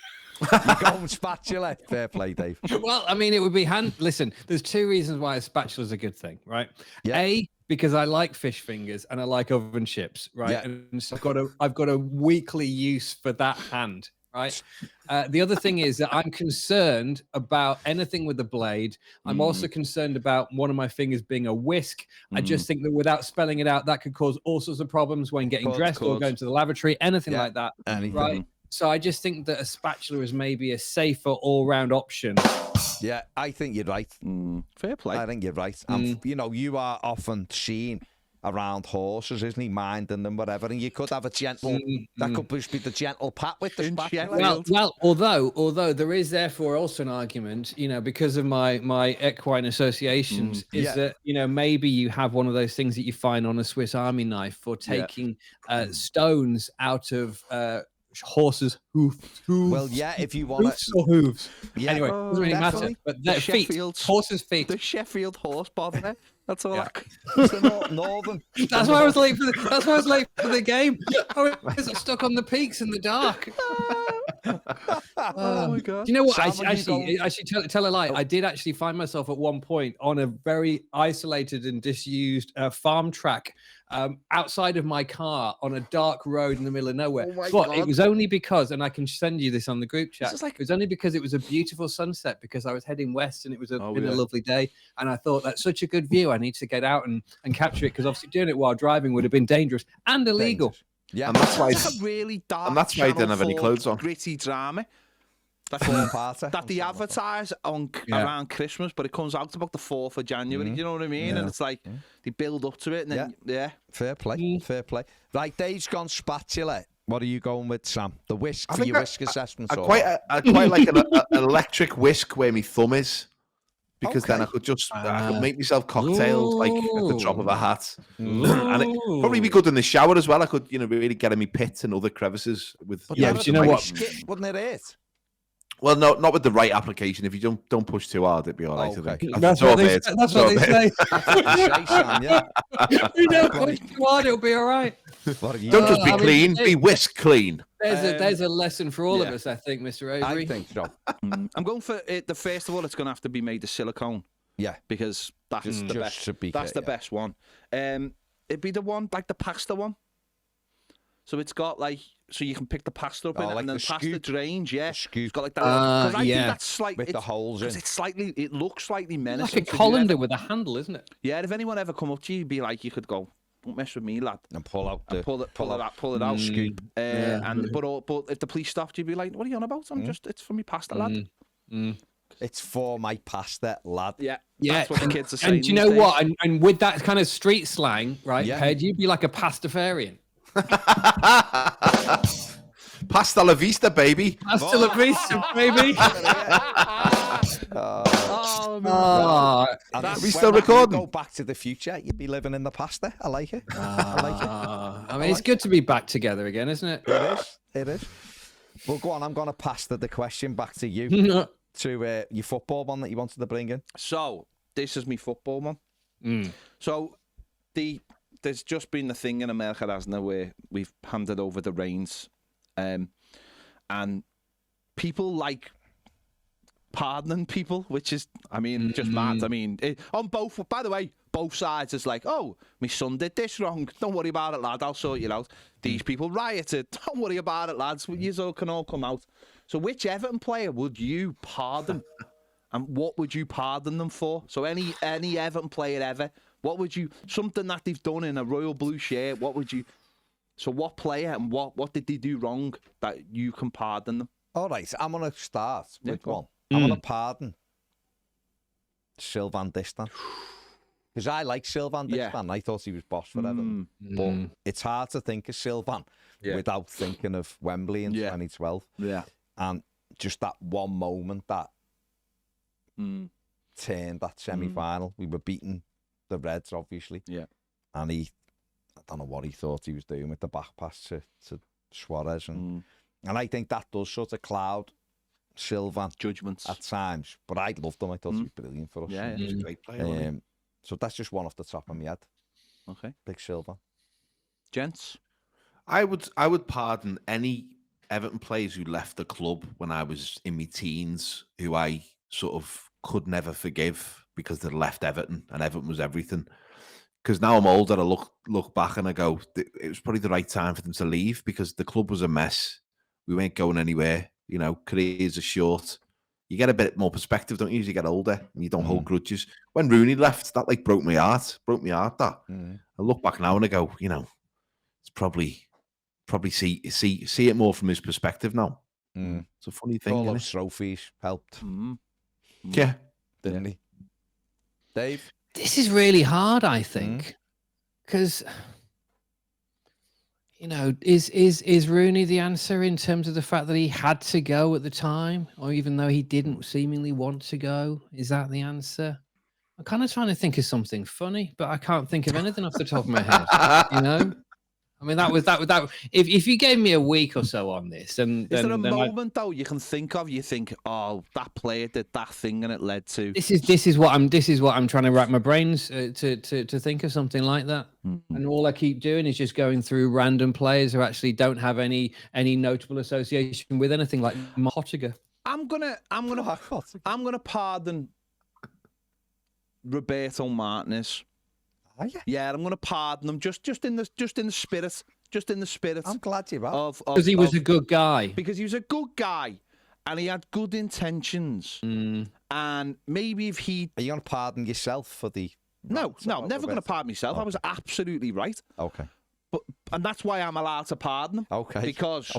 You're going spatula. Fair play, Dave. Well, I mean, it would be Listen, there's two reasons why a spatula is a good thing, right? Yeah. A, because I like fish fingers and I like oven chips, right? Yeah. And so I've got a weekly use for that hand, right? The other thing is that I'm concerned about anything with the blade. I'm also concerned about one of my fingers being a whisk. I just think that without spelling it out, that could cause all sorts of problems when getting dressed or going to the lavatory, anything like that, right? So I just think that a spatula is maybe a safer all-round option. Yeah, I think you're right. Fair play. I think you're right. And, you know, you are often seen around horses, isn't he? Minding them, whatever. And you could have a gentle, that could just be the gentle pat with the spatula. Well, although there is therefore also an argument, you know, because of my equine associations, is that, you know, maybe you have one of those things that you find on a Swiss Army knife for taking stones out of horses' hooves. Well, yeah, if you want Hoofs or hooves. Yeah. Anyway, doesn't really matter. But their feet, horses' feet. The Sheffield horse bother. That's all. It's the northern. That's why I was late for the. That's why I was late for the game. I was stuck on the peaks in the dark. Oh my god! Do you know what? Sam, Actually, tell a lie. I did actually find myself at one point on a very isolated and disused farm track outside of my car on a dark road in the middle of nowhere. But it was only because, and I can send you this on the group chat. It was only because it was a beautiful sunset because I was heading west and it was been a lovely day. And I thought that's such a good view. I need to get out and capture it because obviously doing it while driving would have been dangerous and illegal. Yeah, and that's why. It's a really dark. And that's why I didn't have any clothes on. Gritty drama. That they advertise on around Christmas, but it comes out about the 4th of January. You know what I mean? And it's like they build up to it, and then fair play, fair play. Right, Dave's gone spatula. What are you going with, Sam? The whisk for your whisk assessment. I quite like an electric whisk where my thumb is, because then I could make myself cocktailed like at the drop of a hat, and it probably be good in the shower as well. I could, you know, really get in my pits and other crevices with. But you know what? Wouldn't it hurt? Well, no, not with the right application. If you don't push too hard, it'd be all right. I think. That's what they say. Sam, yeah. You don't push too hard, it'll be all right. Don't just be clean, be whisk clean. There's a lesson for all of us, I think, Mr. Avery. I think so. I'm going for it. The first of all, it's going to have to be made of silicone. Yeah, because that's the best. That's the best one. It'd be the one like the pasta one. So it's got like, so you can pick the pasta up in it, and then pasta drains. Yeah, it's got like that. Because I think that's slightly with the holes in. It looks slightly menacing. Like a colander with a handle, isn't it? Yeah. If anyone ever come up to you, you'd be like, you could go, "Don't mess with me, lad," and pull out the pull it out. Scoop. But if the police stopped you, you'd be like, "What are you on about? It's for me pasta, lad." It's for my pasta, lad. Yeah. That's what the kids are saying. And do you know what? And with that kind of street slang, right, Ped, you'd be like a pastafarian. Pasta la vista, baby. Pasta la vista, baby. Are we still recording? Go Back to the Future. You'd be living in the pasta. I like it. I like it. I mean, it's good to be back together again, isn't it? It is. Well, go on. I'm going to pass the question back to you. To your football one that you wanted to bring in. So this is my football one. So there's just been the thing in America, hasn't there, where we've handed over the reins, and people like pardoning people, which is, I mean, just mad. I mean, on both. By the way, both sides is like, oh, my son did this wrong. Don't worry about it, lad. I'll sort you out. These people rioted. Don't worry about it, lads. You can all come out. So which Everton player would you pardon? And what would you pardon them for? So any Everton player ever, what would you, something that they've done in a royal blue shirt, what would you, so what player and what did they do wrong that you can pardon them? All right, I'm going to start with one. I'm going to pardon Sylvain Distin. Because I like Sylvain Distin. I thought he was boss for Everton. But it's hard to think of Sylvain without thinking of Wembley in 2012. Yeah. And just that one moment that turned that semi-final. We were beating the Reds, obviously. Yeah. And I don't know what he thought he was doing with the back pass to Suarez. And I think that does sort of cloud Sylvan judgments. at times, but I loved him. I thought he was brilliant for us. Yeah, He's a great player. wasn't he? So that's just one off the top of my head. Okay. Big Sylvan. Gents? I would pardon any Everton players who left the club when I was in my teens, who I sort of could never forgive because they left Everton and Everton was everything. Because now I'm older, I look back and I go, it was probably the right time for them to leave because the club was a mess. We weren't going anywhere. You know, careers are short. You get a bit more perspective, don't you, as you get older, and you don't hold grudges. When Rooney left, that like broke my heart. That. I look back now and I go, you know, it's probably see it more from his perspective now. It's a funny thing. All Isn't those it? trophies helped, Yeah. didn't he? Dave? This is really hard, I think, because you know, is Rooney the answer in terms of the fact that he had to go at the time, or even though he didn't seemingly want to go? Is that the answer? I'm kind of trying to think of something funny, but I can't think of anything off the top of my head. You know, I mean, that. If you gave me a week or so on this, and is there a moment though you can think of? You think, oh, that player did that thing, and it led to this is what I'm trying to rack my brains to think of something like that. And all I keep doing is just going through random players who actually don't have any notable association with anything, like Hotiger. I'm gonna pardon Roberto Martinez. Are you? Yeah, I'm gonna pardon him just in the spirit. I'm glad you're right. Because he was a good guy. Because he was a good guy, and he had good intentions. And maybe if he Are you going to pardon yourself for the... no, never going to pardon myself. I was absolutely right. Okay. And that's why I'm allowed to pardon him. Okay. Because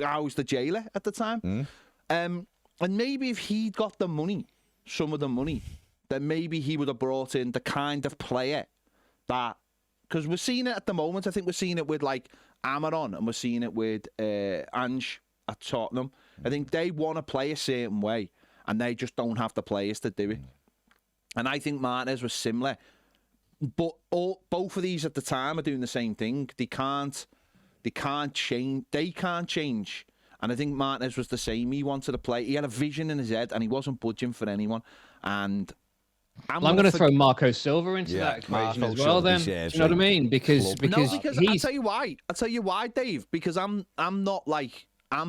I was the jailer at the time. And maybe if he'd got the money, some of the money, then maybe he would have brought in the kind of player that... Because we're seeing it at the moment. I think we're seeing it with, like, Amaron, and we're seeing it with Ange at Tottenham. I think they want to play a certain way, and they just don't have the players to do it. And I think Martinez was similar. But both of these at the time are doing the same thing. They can't change. They can't change. And I think Martinez was the same. He wanted to play. He had a vision in his head, and he wasn't budging for anyone. And I'm going to throw Marco Silva into that equation as well. Then, do you know what I mean? Because I'll tell you why. I'll tell you why, Dave. Because I'm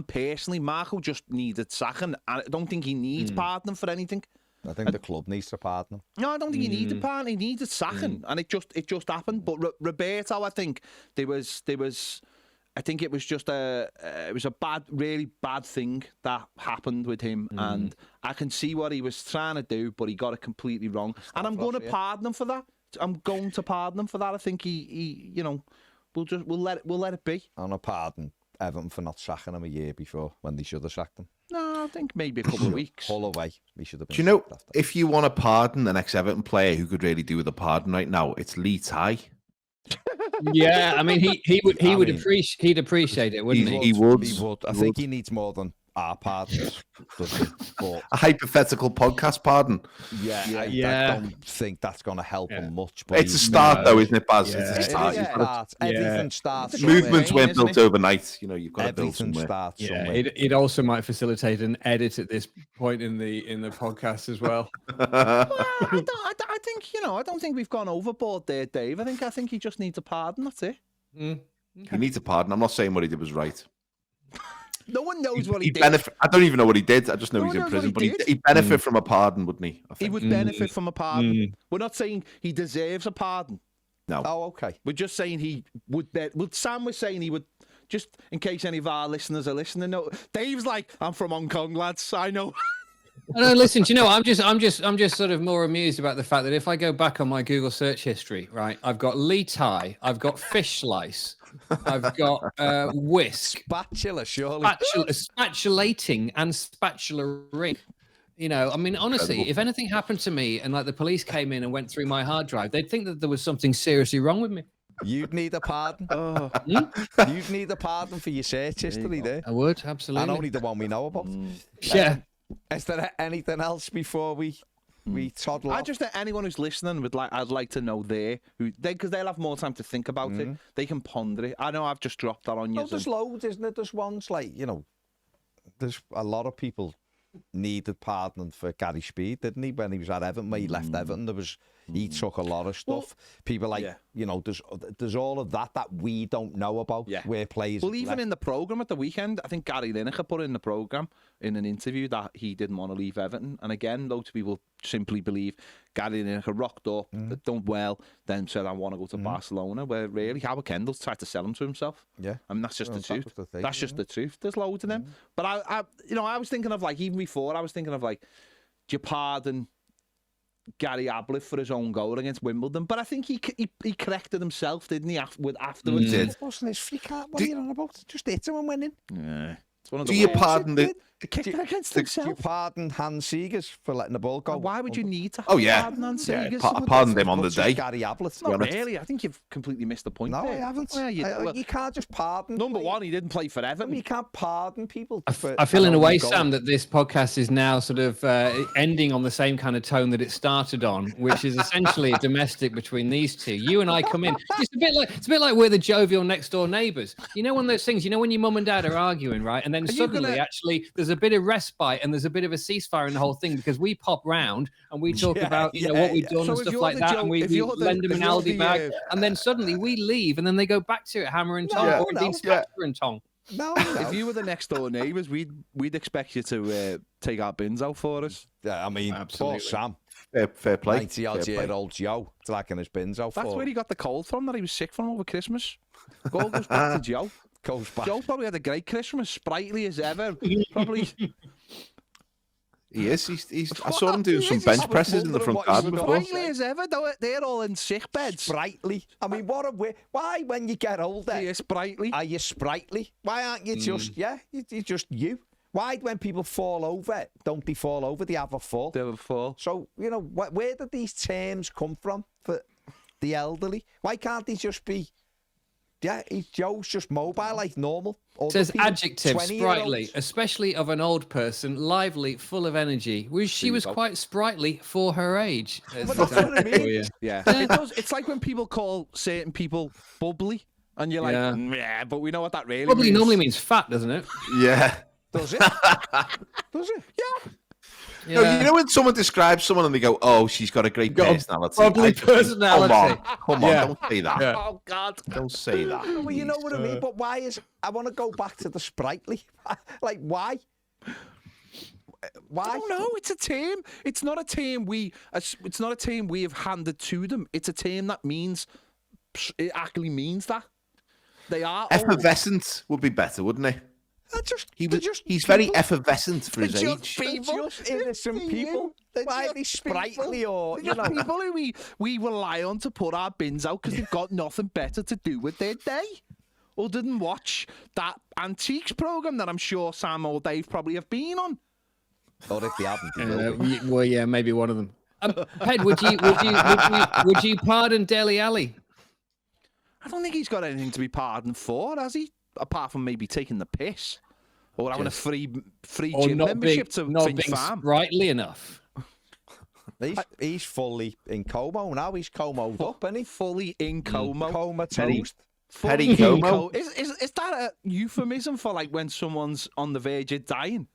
personally, Marco just needed sacking. I don't think he needs pardoning for anything. I think the club needs to pardon him. No, I don't think he needed pardon. He needed sacking, and it just happened. But Roberto, I think there was. I think it was just a really bad thing that happened with him, and I can see what he was trying to do, but he got it completely wrong. And I'm going to pardon him for that. I'm going to pardon him for that. I think he you know, we'll let it be. I'm going to pardon Everton for not sacking him a year before when they should have sacked him. No, I think maybe a couple of weeks. Pull away. We should have been. Do you know, if you want to pardon an ex-Everton player who could really do with a pardon right now, it's Lee Ty. Yeah, I mean, he'd appreciate it, wouldn't he? He would. I think he needs more than our pardons. But a hypothetical podcast pardon. I don't think that's going to help him much. But it's a start, though, isn't it, Baz? Yeah. It's a start. Everything starts. Movements weren't built overnight. You know, you've got to build somewhere. Starts somewhere. It also might facilitate an edit at this point in the podcast as well. I think, you know, I don't think we've gone overboard there, Dave. I think he just needs a pardon. That's it. He needs a pardon. I'm not saying what he did was right. No one knows what he did. I don't even know what he did. I just know he's in prison. But he'd benefit from a pardon, wouldn't he? He would benefit from a pardon. We're not saying he deserves a pardon. No. Oh, okay. We're just saying he would. Sam was saying he would. Just in case any of our listeners are listening, no. Dave's like, I'm from Hong Kong, lads. I know. No, listen. Do you know? I'm just sort of more amused about the fact that if I go back on my Google search history, right, I've got Lee Ty, I've got fish slice, I've got whisk, spatula, surely, spatulating, and spatula ring. You know, I mean, honestly, if anything happened to me and like the police came in and went through my hard drive, they'd think that there was something seriously wrong with me. You'd need a pardon. You'd need a pardon for your search history there. I would, absolutely. And only the one we know about. Yeah. Is there anything else before we toddle off? I just think anyone who's listening I'd like to know because they'll have more time to think about it. They can ponder it. I know I've just dropped that on you. There's loads, isn't it? There's ones like, you know, there's a lot of people needed pardoning for Gary Speed, didn't he? When he was at Everton, when he left Everton, he took a lot of stuff. People like, there's all of that we don't know about. Yeah. Where players. Well, even in the programme at the weekend, I think Gary Lineker put in the programme in an interview that he didn't want to leave Everton. And again, loads of people simply believe Gary Lineker rocked up, done well, then said, I want to go to Barcelona, where really Howard Kendall's tried to sell him to himself. Yeah. I mean, that's just the truth. Thing, that's just the truth. There's loads of them. But I was thinking of even before, I was thinking of do you pardon Gary Ablett for his own goal against Wimbledon? But I think he corrected himself, didn't he? Afterwards, it wasn't his free card. What are you on about? Just hit him and went in. Yeah. It's one of the Do you worst. pardon the? He kicked it against Do himself. you pardon Hans Seegers for letting the ball go? And why would you need to? Oh, yeah. Pardon on Yeah, Seegers? pardon them on the day. Gary Ablett. Not really. I think you've completely missed the point. No, there. I haven't. Well, You can't just pardon. number one, he didn't play for Everton. You can't pardon people. I feel in a way, Sam, that this podcast is now sort of ending on the same kind of tone that it started on, which is essentially a domestic between these two. You and I come in. It's a bit like we're the jovial next door neighbours. You know, one of those things. You know, when your mum and dad are arguing, right, and then suddenly, actually, there's a bit of respite and there's a bit of a ceasefire in the whole thing because we pop round and we talk about what we've done and stuff like that, and we lend them an Aldi bag, and then suddenly we leave, and then they go back to it, hammer and tong, or indeed Spactular and tong. No. If you were the next door neighbours, we'd expect you to take our bins out for us. Yeah, I mean, poor Sam. Fair play. 90-odd-year-old Joe dragging his bins out. That's where he got the cold from, that he was sick from over Christmas. Goal goes back to Joe. Goes back. Joe probably had a great Christmas, sprightly as ever. Probably. He is. I saw him doing some bench presses in the front garden before. Sprightly as ever. They're all in sick beds. Sprightly. I mean, why, when you get older, Are you sprightly? are you sprightly? Why aren't you just, you're just you? Why, when people fall over, don't they fall over? They have a fall. They have a fall. So, where did these terms come from for the elderly? Why can't they just be, Joe's just mobile like normal? It says adjective, sprightly, especially of an old person, lively, full of energy. She was quite sprightly for her age. But that's what I mean. Yeah. It's like when people call certain people bubbly, and you're like, yeah, but we know what that really Bubbly means. normally means fat, doesn't it? Yeah. Does it? Does it? Yeah. No, you know when someone describes someone and they go, "Oh, she's got a great personality." Bubbly personality. Come on, don't say that. Yeah. Oh, God. Don't say that. Well, you know what I mean. But why I want to go back to the sprightly. Like, why? Why? I don't know. It's a term. It's not a term it's not a term we have handed to them. It's a term that means, it actually means that. They are Effervescent would be better, wouldn't he? He's very effervescent for his age. Just innocent people. Why are they sprightly or, people who we rely on to put our bins out because they've got nothing better to do with their day. Other than watch that Antiques programme that I'm sure Sam or Dave probably have been on. Or if they haven't, they will be. Well, yeah, maybe one of them. Ped, would you pardon Dele Alli? I don't think he's got anything to be pardoned for, has he? Apart from maybe taking the piss or having a free gym membership to not Finn being Farm. sprightly enough. He's fully in Como now. He's Como'd up, isn't he? Fully in Como. Comatose. Petty Como. Is that a euphemism for like when someone's on the verge of dying?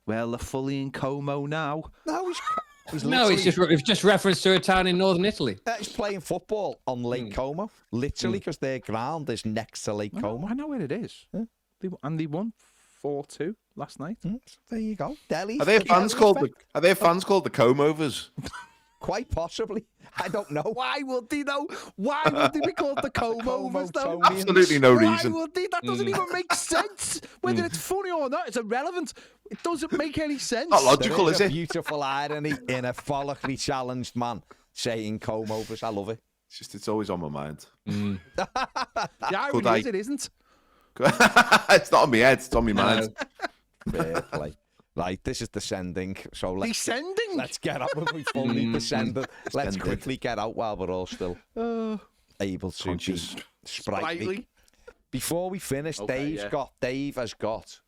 Well, they're fully in Como now. No, it's just reference to a town in northern Italy. He's playing football on Lake Como, literally, because their ground is next to Lake Como. I know where it is. Yeah. They won 4-2 last night. So there you go. Delhi. Are there fans called the Comovers? Quite possibly. I don't know. Why would they though? Why would they be called the Comovers though? Absolutely no reason. Why would they? That doesn't even make sense. Whether it's funny or not, it's irrelevant. It doesn't make any sense. Not logical, is There's it? a beautiful irony in a follically challenged man saying Comovers. I love it. It's always on my mind. The irony is it isn't. It's not on my head, it's on my mind. Fair play. Right, this is descending. So let's get up when we fully descended. Let's quickly get out while we're all still able to be sprightly. Before we finish, Dave has got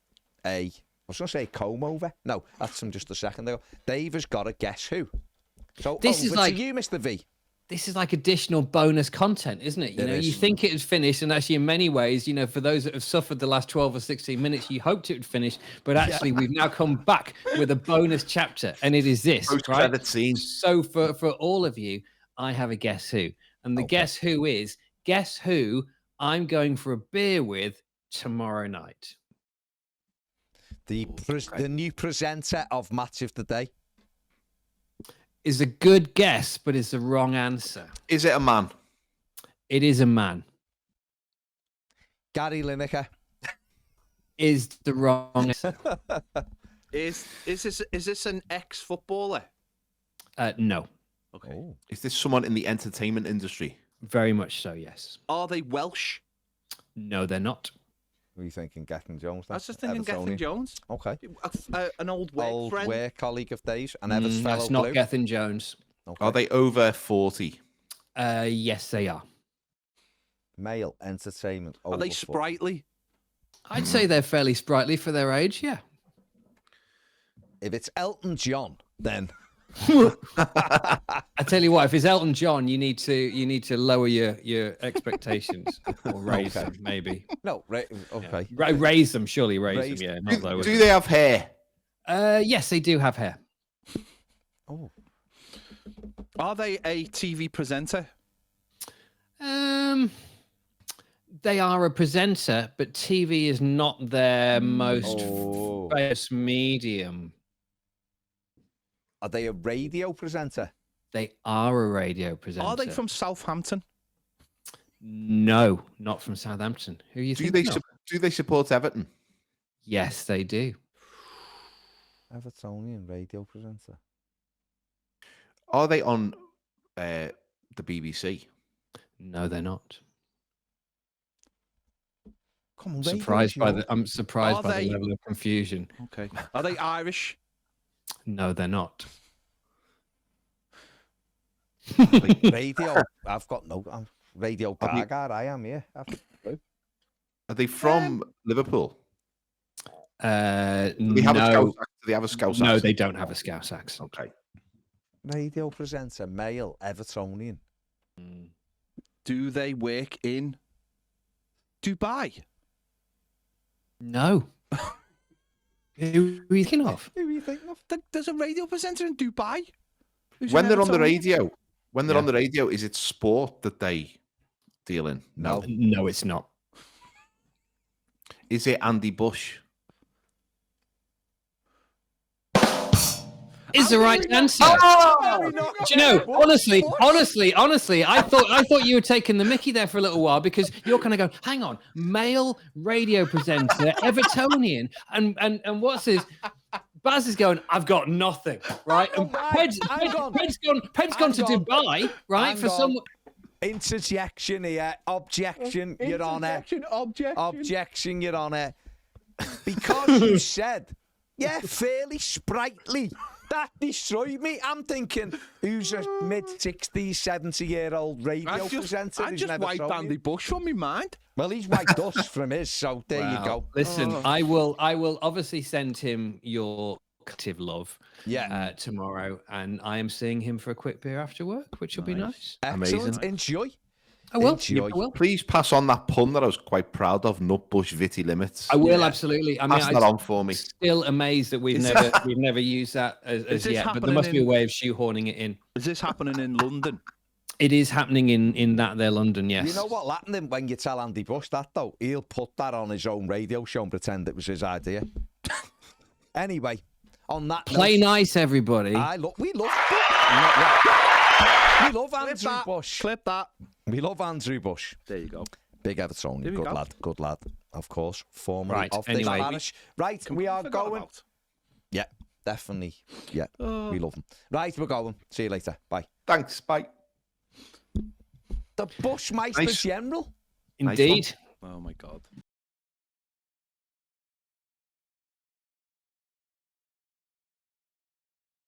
a, I was going to say comb over. No, that's from just a second ago. Dave has got a guess who. So This is like you, Mr. V. this is like additional bonus content, isn't it? You It you is. think it had finished, and actually, in many ways, for those that have suffered the last 12 or 16 minutes, you hoped it would finish, but actually, we've now come back with a bonus chapter, and it is this, right? Post-credit scene. So for all of you, I have a guess who, and the guess who is guess who I'm going for a beer with tomorrow night. The new presenter of Match of the Day. Is a good guess, but it's the wrong answer. Is it a man? It is a man. Gary Lineker. Is the wrong answer. Is this an ex-footballer? No. Okay. Oh. Is this someone in the entertainment industry? Very much so, yes. Are they Welsh? No, they're not. Were you thinking Gethin Jones? I was just thinking Gethin Evertonian? Jones. Okay. An old work friend. Work colleague of days, and Ever's fellow That's not blue. Gethin Jones. Okay. Are they over 40? Yes, they are. Male entertainment. Are they over 40. sprightly? I'd say they're fairly sprightly for their age, yeah. If it's Elton John, then I tell you what, if it's Elton John, you need to lower your expectations or raise them, maybe. no. Okay. Raise them, surely raise Raise them, yeah, not lower. Do they have hair? Yes, they do have hair. Oh, Are they a TV presenter? They are a presenter, but TV is not their most Oh. famous medium. Are they a radio presenter? They are a radio presenter. Are they from Southampton? No, not from Southampton. Who are you Do they thinking of? do they support Everton? Yes, they do. Evertonian radio presenter. Are they on the BBC? No, they're not. Come on, I'm surprised Are by they- the level of confusion. Okay. Are they Irish? No, they're not. radio. I've got no. I'm Radio Gaga. I am. Yeah. Are they from Liverpool? No, Do they have a Scouse no, accent? they don't have a Scouse accent. Okay. Radio presenter, male, Evertonian. Do they work in Dubai? No. Who are you thinking of? Who are you thinking of? There's a radio presenter in Dubai. Who's When an they're on the Evertonian? radio, is it sport that they deal in? No. No, it's not. Is it Andy Bush? Is the right answer. Oh! Do you know, honestly, I thought you were taking the mickey there for a little while because you're kind of going, hang on, male radio presenter, Evertonian, and what's his? Baz is going, I've got nothing, right? And Ped's gone to Dubai, right? For some Interjection here. Objection, Your Honour. Objection, Your Honour. Because you said, yeah, fairly sprightly. That destroyed me. I'm thinking, who's a mid-60s, 70-year-old radio presenter I who's just never wiped told Andy you? Bush from my mind. Well, he's wiped us from his, so there you go. Listen, I will obviously send him your active love Yeah. tomorrow, and I am seeing him for a quick beer after work, which will be nice. Excellent. Amazing. Enjoy. I will. Enjoy. I will. Please pass on that pun that I was quite proud of. Nutbush Viti Limits. I will absolutely. I mean, Pass that on for me. Still amazed that we've never used that as this yet, but there happening must be a in- way of shoehorning it in. Is this happening in London? It is happening in that there London, yes. You know what'll happen then when you tell Andy Bush that, though? He'll put that on his own radio show and pretend it was his idea. Anyway, on that Play note, nice, everybody. we love Andrew Bush. Clip that. We love Andrew Bush. There you go. Big Evertonian. Here we go. Good lad, of course. Formerly Right, of this anyway. parish. Right, we are Forgot going. about. Yeah, definitely. Yeah, we love him. Right, we're going. See you later. Bye. Thanks. Bye. The Bushmeister Nice. General. Indeed. Oh my God.